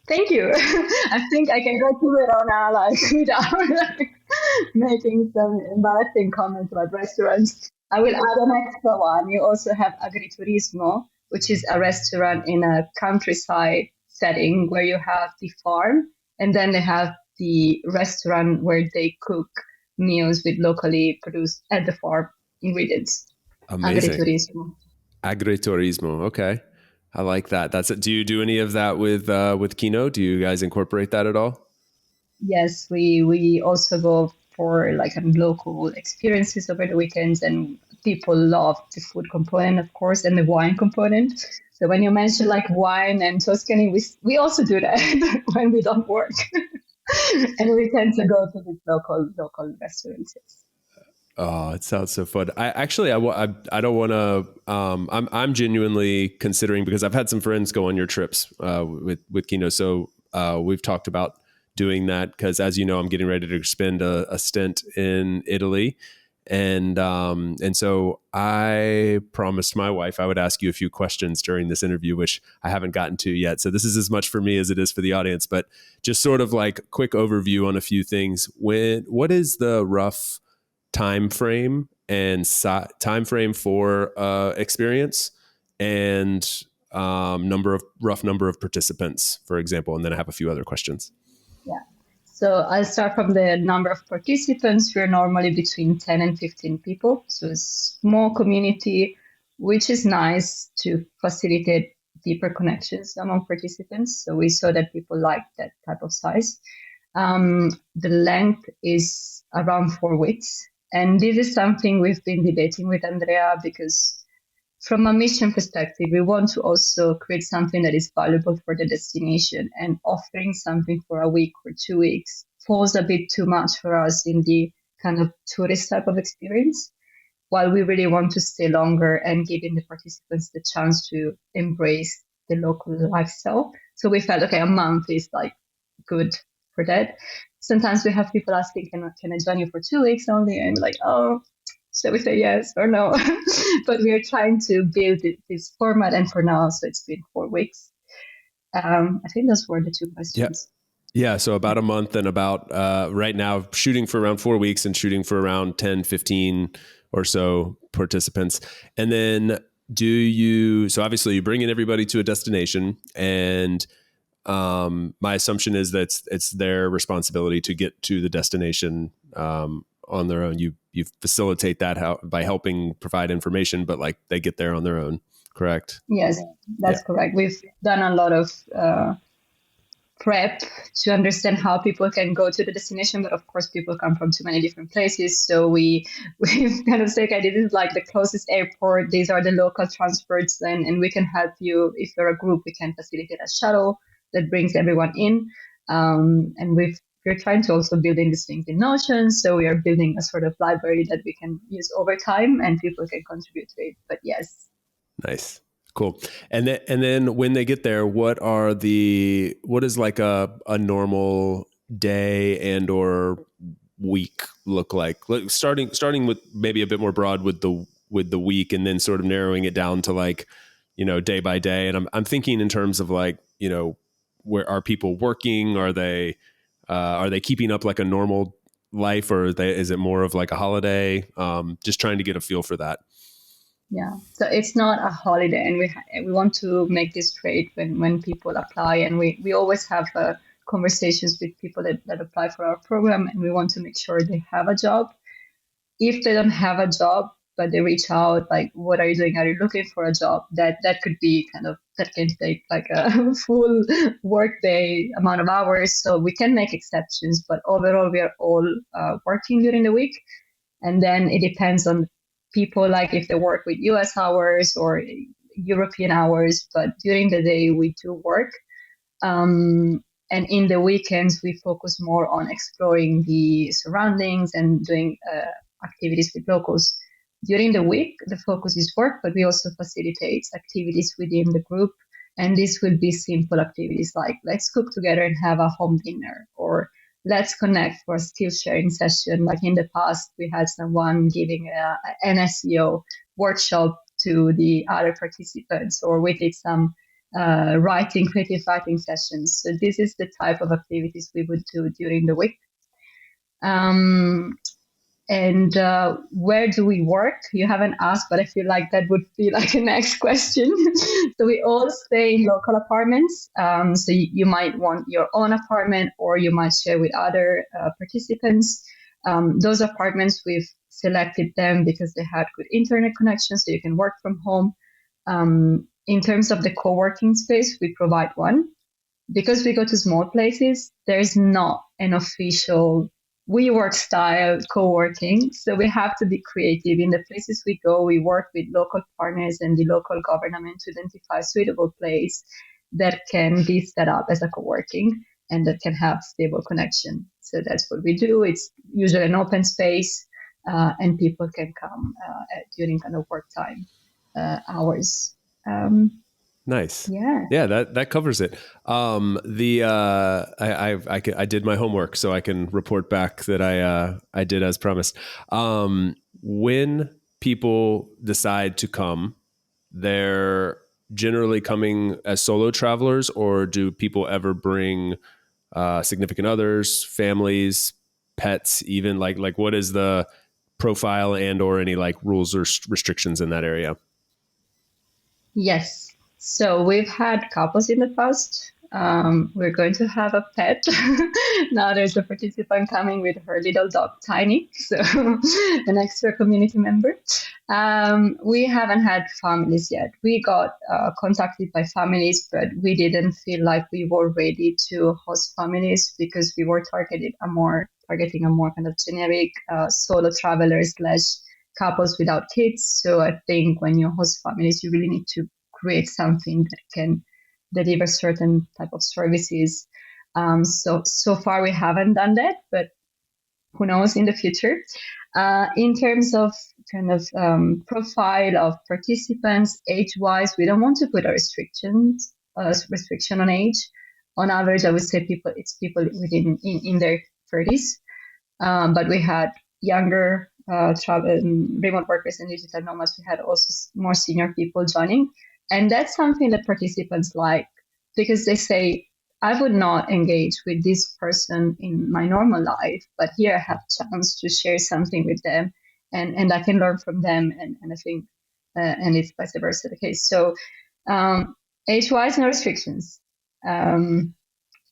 Thank you. I think I can go to it on now, like without like, making some embarrassing comments about restaurants. I will add an extra one. You also have agriturismo, which is a restaurant in a countryside setting where you have the farm, and then they have the restaurant where they cook meals with locally produced at the farm ingredients. Amazing. Agriturismo. Agriturismo. Okay. I like that. That's it. Do you do any of that with Kino? Do you guys incorporate that at all? Yes, we also go for like local experiences over the weekends, and people love the food component, of course, and the wine component. So when you mention like wine and Tuscany, we also do that when we don't work, and we tend to go to these local restaurants. Oh, it sounds so fun. I don't want to. I'm genuinely considering, because I've had some friends go on your trips with Kino. So we've talked about doing that because, as you know, I'm getting ready to spend a stint in Italy, and so I promised my wife I would ask you a few questions during this interview, which I haven't gotten to yet. So this is as much for me as it is for the audience, but just sort of like quick overview on a few things. What is the rough time frame and time frame for experience and rough number of participants, for example, and then I have a few other questions. Yeah. So I'll start from the number of participants. We're normally between 10 and 15 people. So it's a small community, which is nice to facilitate deeper connections among participants. So we saw that people like that type of size. The length is around 4 weeks. And this is something we've been debating with Andrea because from a mission perspective, we want to also create something that is valuable for the destination, and offering something for a week or 2 weeks falls a bit too much for us in the kind of tourist type of experience, while we really want to stay longer and giving the participants the chance to embrace the local lifestyle. So we felt, okay, a month is like good for that. Sometimes we have people asking, can I join you for 2 weeks only? And we're like, oh, shall we say yes or no? But we are trying to build this format, and for now, so it's been 4 weeks. I think those were the two questions. Yeah. So about a month, and about right now shooting for around 4 weeks and shooting for around 10, 15 or so participants. And then so obviously you bring in everybody to a destination, and my assumption is that it's their responsibility to get to the destination on their own. You facilitate that by helping provide information, but like they get there on their own, correct? Yes, that's correct. We've done a lot of prep to understand how people can go to the destination, but of course people come from too many different places. So we've kind of said, okay, this is like the closest airport. These are the local transports, and we can help you. If you're a group, we can facilitate a shuttle that brings everyone in. And we're trying to also build in these things in Notion. So we are building a sort of library that we can use over time and people can contribute to it. But yes. Nice. Cool. And then when they get there, what is like a normal day and or week look like? Starting with maybe a bit more broad with the week, and then sort of narrowing it down to like, day by day. And I'm thinking in terms of like, where are people working? Are they keeping up like a normal life, or is it more of like a holiday? Just trying to get a feel for that. Yeah, so it's not a holiday, and we want to make this straight when people apply, and we always have conversations with people that apply for our program, and we want to make sure they have a job. If they don't have a job, but they reach out, like, what are you doing? Are you looking for a job? That could be that can take like a full workday amount of hours. So we can make exceptions, but overall we are all working during the week. And then it depends on people, like if they work with US hours or European hours, but during the day we do work. And in the weekends, we focus more on exploring the surroundings and doing activities with locals. During the week, the focus is work, but we also facilitate activities within the group. And this will be simple activities like let's cook together and have a home dinner, or let's connect for a skill sharing session. Like in the past, we had someone giving an SEO workshop to the other participants, or we did some creative writing sessions. So this is the type of activities we would do during the week. And where do we work? You haven't asked, but I feel like that would be like a next question. So we all stay in local apartments. So you might want your own apartment, or you might share with other participants. Those apartments, we've selected them because they had good internet connection, so you can work from home. In terms of the co-working space, we provide one. Because we go to small places, there's not an official WeWork style co-working. So we have to be creative. In the places we go, we work with local partners and the local government to identify a suitable place that can be set up as a co-working and that can have stable connection. So that's what we do. It's usually an open space, and people can come during kind of work time hours. Nice. Yeah. Yeah, that covers it. I did my homework, so I can report back that I did as promised. When people decide to come, they're generally coming as solo travelers, or do people ever bring significant others, families, pets, even like what is the profile and or any like rules or restrictions in that area? Yes. So we've had couples in the past. We're going to have a pet. Now there's a participant coming with her little dog, Tiny. So an extra community member. We haven't had families yet. We got contacted by families, but we didn't feel like we were ready to host families because we were targeting a more kind of generic solo travelers slash couples without kids. So I think when you host families, you really need to create something that can deliver certain type of services. So far we haven't done that, but who knows in the future. In terms of kind of profile of participants, age-wise, we don't want to put a restriction on age. On average, I would say it's people within in their 30s, but we had younger travel remote workers and digital nomads. We had also more senior people joining, and that's something that participants like because they say, I would not engage with this person in my normal life, but here I have a chance to share something with them, and I can learn from them, and I think and it's vice versa the case. So age-wise, no restrictions.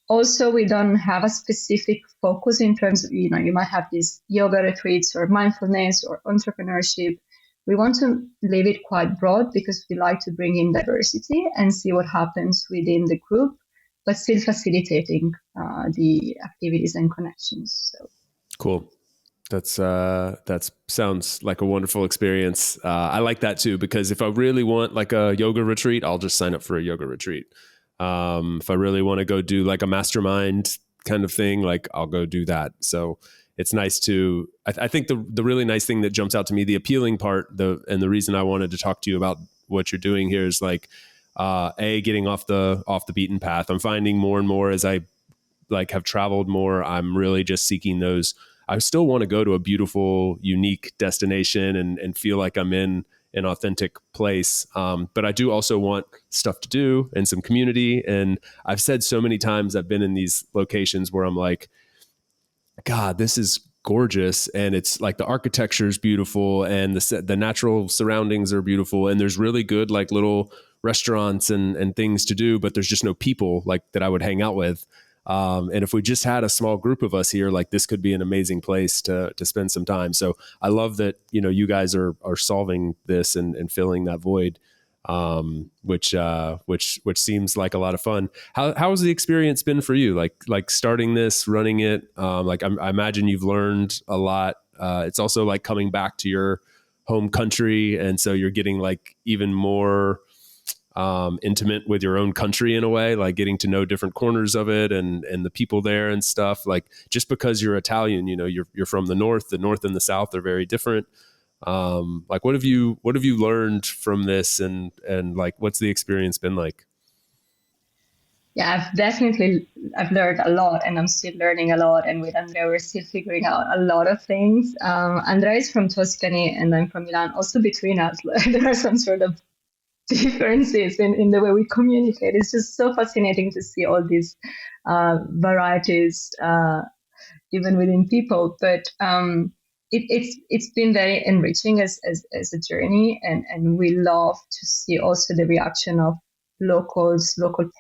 Also, we don't have a specific focus in terms of, you might have these yoga retreats or mindfulness or entrepreneurship. We want to leave it quite broad because we like to bring in diversity and see what happens within the group, but still facilitating the activities and connections. So cool. That sounds like a wonderful experience. I like that too, because if I really want like a yoga retreat, I'll just sign up for a yoga retreat. If I really want to go do like a mastermind kind of thing, like I'll go do that. So it's nice to, I think the really nice thing that jumps out to me, the appealing part, and the reason I wanted to talk to you about what you're doing here is like, getting off the beaten path. I'm finding more and more as I like have traveled more, I'm really just seeking those. I still want to go to a beautiful, unique destination and feel like I'm in an authentic place. But I do also want stuff to do and some community. And I've said so many times I've been in these locations where I'm like, God, this is gorgeous. And it's like the architecture is beautiful and the natural surroundings are beautiful. And there's really good, like little restaurants and things to do, but there's just no people like that I would hang out with. And if we just had a small group of us here, like this could be an amazing place to spend some time. So I love that, you guys are solving this and filling that void, which seems like a lot of fun. How has the experience been for you? Like starting this, running it, I imagine you've learned a lot. It's also like coming back to your home country. And so you're getting like even more, intimate with your own country in a way, like getting to know different corners of it and the people there and stuff. Like just because you're Italian, you're from the north and the south are very different. Like what have you learned from this and like, what's the experience been like? Yeah, I've learned a lot, and I'm still learning a lot. And with Andrea, we're still figuring out a lot of things. Andrea is from Tuscany, and I'm from Milan. Also, between us, there are some sort of differences in the way we communicate. It's just so fascinating to see all these varieties, even within people. But it's been very enriching as a journey, and we love to see also the reaction of local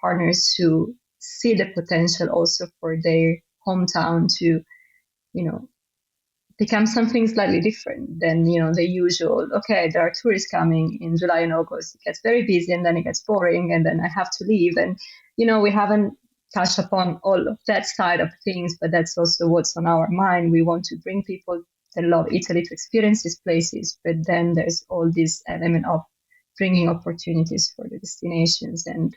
partners who see the potential also for their hometown to, you know, become something slightly different than, the usual. Okay, there are tourists coming in July and August. It gets very busy, and then it gets boring, and then I have to leave. And we haven't touched upon all of that side of things, but that's also what's on our mind. We want to bring people that love Italy to experience these places, but then there's all this element of bringing opportunities for the destinations, and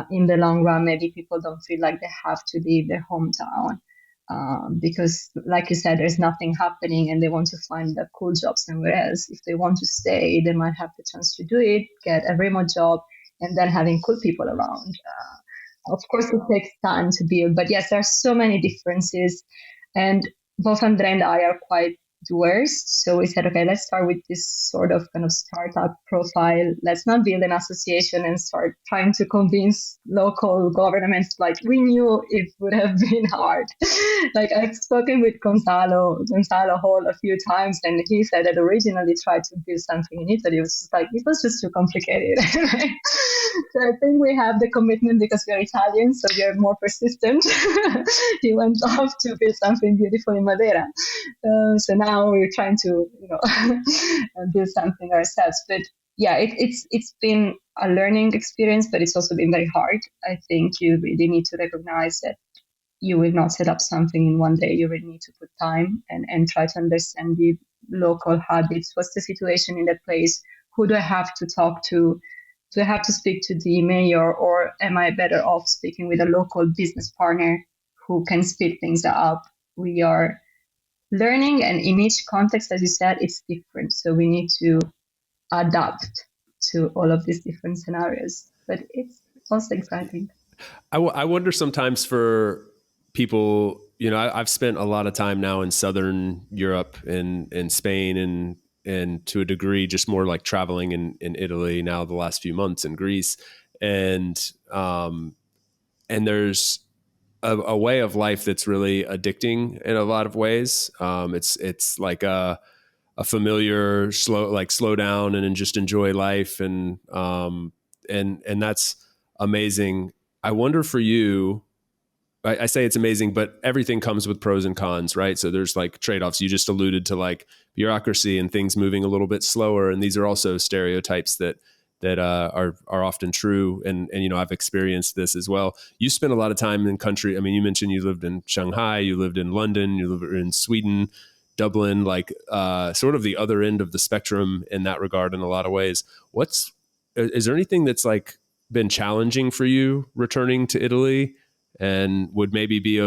in the long run, maybe people don't feel like they have to leave their hometown, because, like you said, there's nothing happening, and they want to find a cool job somewhere else. If they want to stay, they might have the chance to do it, get a remote job, and then having cool people around. Of course, it takes time to build, but yes, there are so many differences, and both Andrea and I are quite doers. So we said, okay, let's start with this sort of kind of startup profile. Let's not build an association and start trying to convince local governments. Like, we knew it would have been hard. Like, I've spoken with Gonzalo Hall a few times, and he said that originally tried to build something in Italy. It was just like, it was just too complicated. So I think we have the commitment because we're Italian, so we are more persistent. He went off to build something beautiful in Madeira. So now we're trying to, build something ourselves. But yeah, it's been a learning experience, but it's also been very hard. I think you really need to recognize that you will not set up something in one day. You really need to put time and try to understand the local habits. What's the situation in that place? Who do I have to talk to? Do I have to speak to the mayor, or am I better off speaking with a local business partner who can speed things up? We are learning, and in each context, as you said, it's different. So we need to adapt to all of these different scenarios. But it's also exciting. I wonder sometimes for people, I've spent a lot of time now in Southern Europe and in Spain and to a degree just more like traveling in Italy now the last few months in Greece. And there's a way of life that's really addicting in a lot of ways. It's like a familiar slow down and just enjoy life. And that's amazing. I wonder for you, I say it's amazing, but everything comes with pros and cons, right? So there's like trade-offs. You just alluded to like bureaucracy and things moving a little bit slower. And these are also stereotypes that are often true. And I've experienced this as well. You spent a lot of time in country. I mean, you mentioned you lived in Shanghai, you lived in London, you lived in Sweden, Dublin, like sort of the other end of the spectrum in that regard in a lot of ways. Is there anything that's like been challenging for you returning to Italy, and would maybe be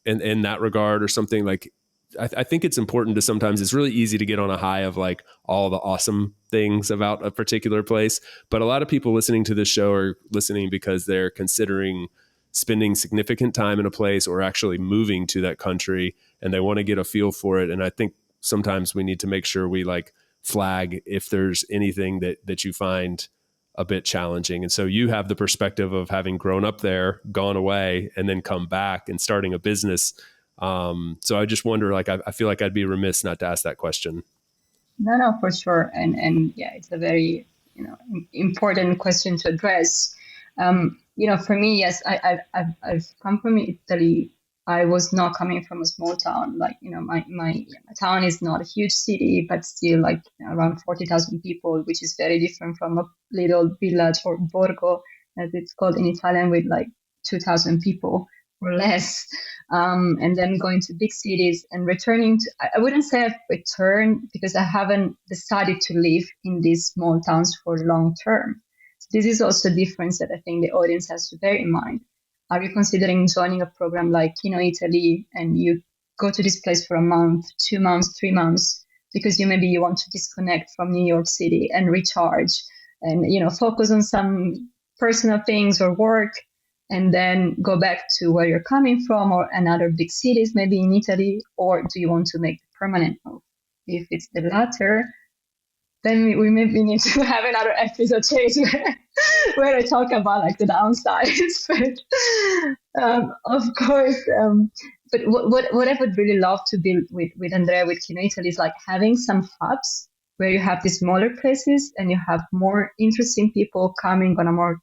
in that regard or something? Like, I think it's important to sometimes, it's really easy to get on a high of like all the awesome things about a particular place. But a lot of people listening to this show are listening because they're considering spending significant time in a place or actually moving to that country, and they want to get a feel for it. And I think sometimes we need to make sure we like flag if there's anything that you find a bit challenging. And so you have the perspective of having grown up there, gone away, and then come back and starting a business. So I just wonder, like, I feel like I'd be remiss not to ask that question. No, for sure. And yeah, it's a very, important question to address. For me, yes, I've come from Italy. I was not coming from a small town. Like, my town is not a huge city, but still like around 40,000 people, which is very different from a little village or borgo, as it's called in Italian, with like 2,000 people or less. And then going to big cities and returning to, I wouldn't say I've returned because I haven't decided to live in these small towns for long term. So this is also a difference that I think the audience has to bear in mind. Are you considering joining a program like Kino Italy, and you go to this place for a month, 2 months, 3 months, because you want to disconnect from New York City and recharge and, focus on some personal things or work, and then go back to where you're coming from or another big cities, maybe in Italy, or do you want to make the permanent move? If it's the latter, then we maybe need to have another episode change where I talk about like the downsides. But of course, but what I would really love to build with Andrea, with Kino Italy, is like having some hubs where you have these smaller places and you have more interesting people coming on a more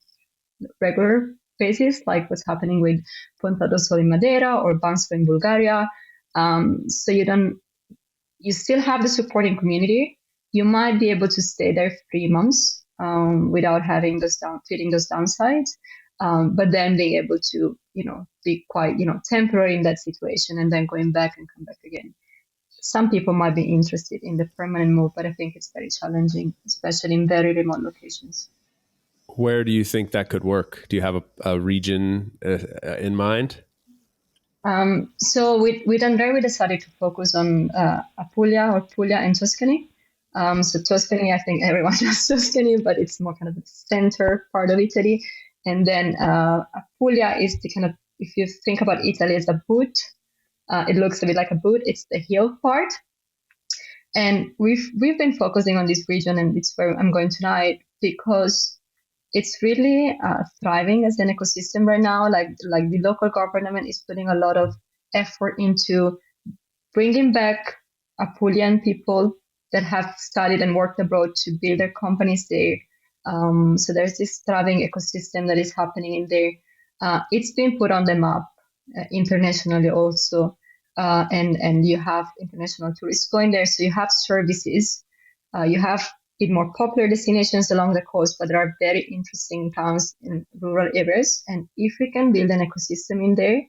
regular basis, like what's happening with Ponta do Sole in Madeira or Bansko in Bulgaria. So you still have the supporting community. You might be able to stay there 3 months without having feeling those downsides, but then being able to, be quite, temporary in that situation and then going back and come back again. Some people might be interested in the permanent move, but I think it's very challenging, especially in very remote locations. Where do you think that could work? Do you have a region in mind? So with Andrea, we decided to focus on Apulia and Tuscany. So Tuscany, I think everyone knows Tuscany, but it's more kind of the center part of Italy. And then Apulia is the kind of, if you think about Italy as a boot, it looks a bit like a boot. It's the hill part. And we've been focusing on this region, and it's where I'm going tonight, because it's really thriving as an ecosystem right now. Like the local government is putting a lot of effort into bringing back Apulian people that have studied and worked abroad to build their companies there. So there's this thriving ecosystem that is happening in there. It's been put on the map internationally also, and you have international tourists going there. So you have services, you have bit more popular destinations along the coast, but there are very interesting towns in rural areas. And if we can build an ecosystem in there,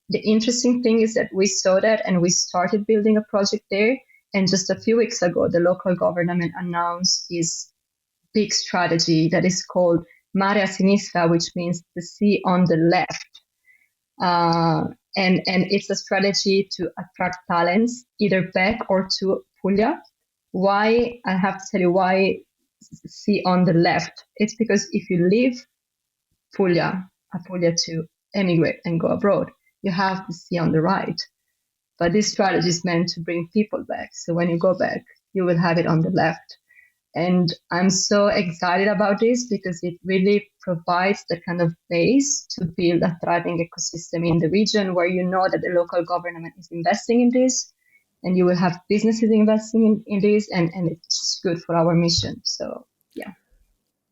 the interesting thing is that we saw that and we started building a project there. And just a few weeks ago, the local government announced this big strategy that is called Mare a Sinistra, which means the sea on the left. And it's a strategy to attract talents either back or to Puglia. Why? I have to tell you why sea on the left. It's because if you leave Apulia to emigrate and go abroad, you have the sea on the right. But this strategy is meant to bring people back. So when you go back, you will have it on the left. And I'm so excited about this because it really provides the kind of base to build a thriving ecosystem in the region where you know that the local government is investing in this, and you will have businesses investing in this, and it's just good for our mission. So, yeah.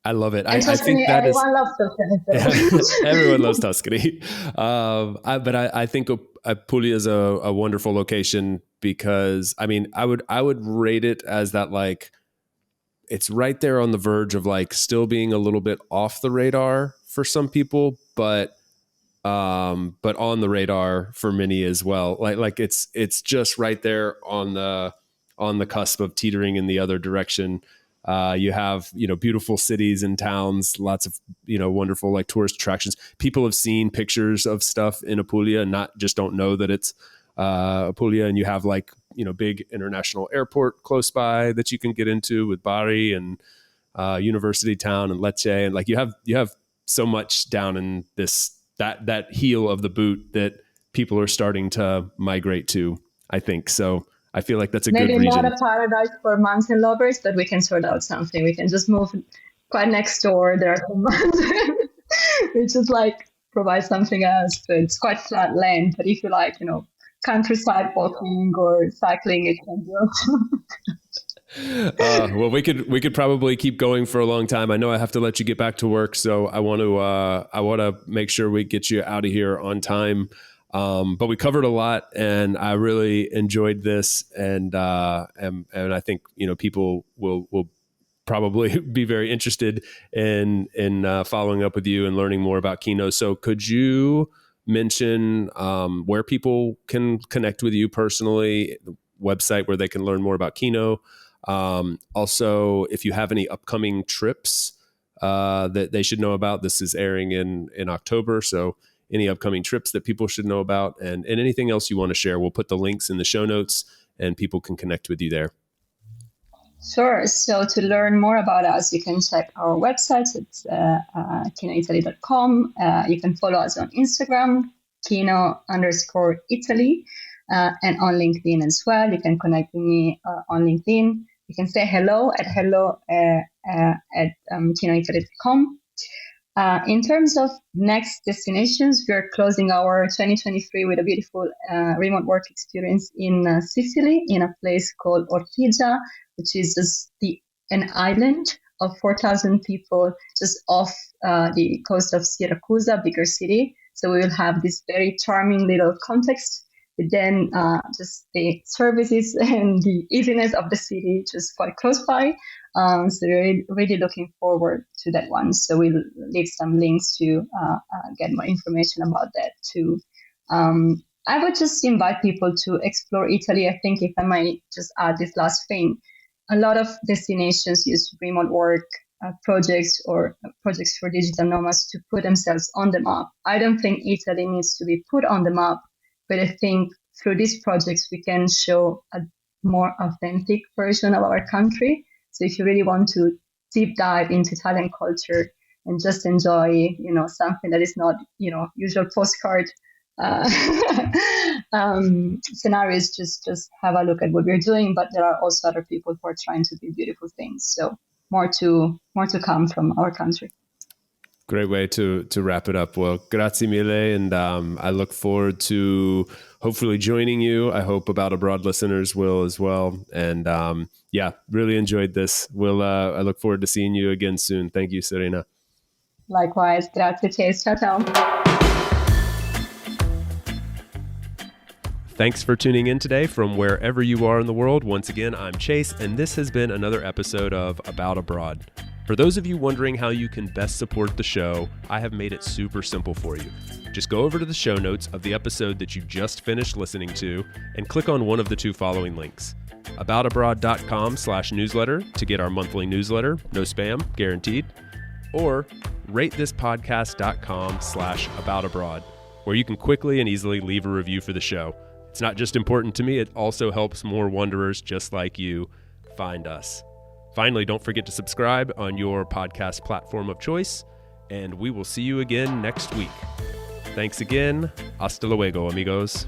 I love it. I think that everyone loves Tuscany. Yeah, everyone loves Tuscany. But I think Apulia is a wonderful location because, I mean, I would rate it as that, like, it's right there on the verge of like still being a little bit off the radar for some people, but on the radar for many as well. Like it's just right there on the cusp of teetering in the other direction. You have, beautiful cities and towns, lots of, wonderful like tourist attractions. People have seen pictures of stuff in Apulia and don't know that it's Apulia, and you have like, big international airport close by that you can get into with Bari and University Town and Lecce. And like you have so much down in that heel of the boot that people are starting to migrate to, I think. So I feel like that's a good region. Maybe not a paradise for mountain lovers, but we can sort out something. We can just move quite next door. There are some mountains. We just like provide something else. But it's quite flat land. But if you like, countryside walking or cycling, it can be also. Well, we could probably keep going for a long time. I know I have to let you get back to work, so I want to make sure we get you out of here on time. But we covered a lot, and I really enjoyed this, and I think people will probably be very interested in following up with you and learning more about Kino. So could you mention where people can connect with you personally, the website where they can learn more about Kino? Also, if you have any upcoming trips that they should know about. This is airing in October, so any upcoming trips that people should know about, and anything else you want to share. We'll put the links in the show notes and people can connect with you there. Sure. So to learn more about us, you can check our website. It's kinoitaly.com. You can follow us on Instagram, Kino_Italy, and on LinkedIn as well. You can connect with me on LinkedIn. You can say hello at kinoitaly.com. In terms of next destinations, we are closing our 2023 with a beautiful remote work experience in Sicily, in a place called Ortigia, which is just an island of 4,000 people just off the coast of Syracuse, bigger city. So we will have this very charming little context, but then just the services and the easiness of the city just quite close by. So we're really looking forward to that one. So we'll leave some links to get more information about that too. I would just invite people to explore Italy. I think if I might just add this last thing, a lot of destinations use remote work projects or projects for digital nomads to put themselves on the map. I don't think Italy needs to be put on the map, but I think through these projects we can show a more authentic version of our country. So if you really want to deep dive into Italian culture and just enjoy, something that is not, usual postcard scenarios, just have a look at what we're doing. But there are also other people who are trying to do beautiful things. So more to come from our country. Great way to wrap it up. Well, grazie mille. And I look forward to hopefully joining you. I hope About Abroad listeners will as well. And really enjoyed this. I look forward to seeing you again soon. Thank you, Serena. Likewise. Grazie, Chase. Ciao, ciao. Thanks for tuning in today from wherever you are in the world. Once again, I'm Chase, and this has been another episode of About Abroad. For those of you wondering how you can best support the show, I have made it super simple for you. Just go over to the show notes of the episode that you just finished listening to and click on one of the two following links. aboutabroad.com/newsletter to get our monthly newsletter, no spam, guaranteed, or ratethispodcast.com/aboutabroad, where you can quickly and easily leave a review for the show. It's not just important to me, it also helps more wanderers just like you find us. Finally, don't forget to subscribe on your podcast platform of choice, and we will see you again next week. Thanks again. Hasta luego, amigos.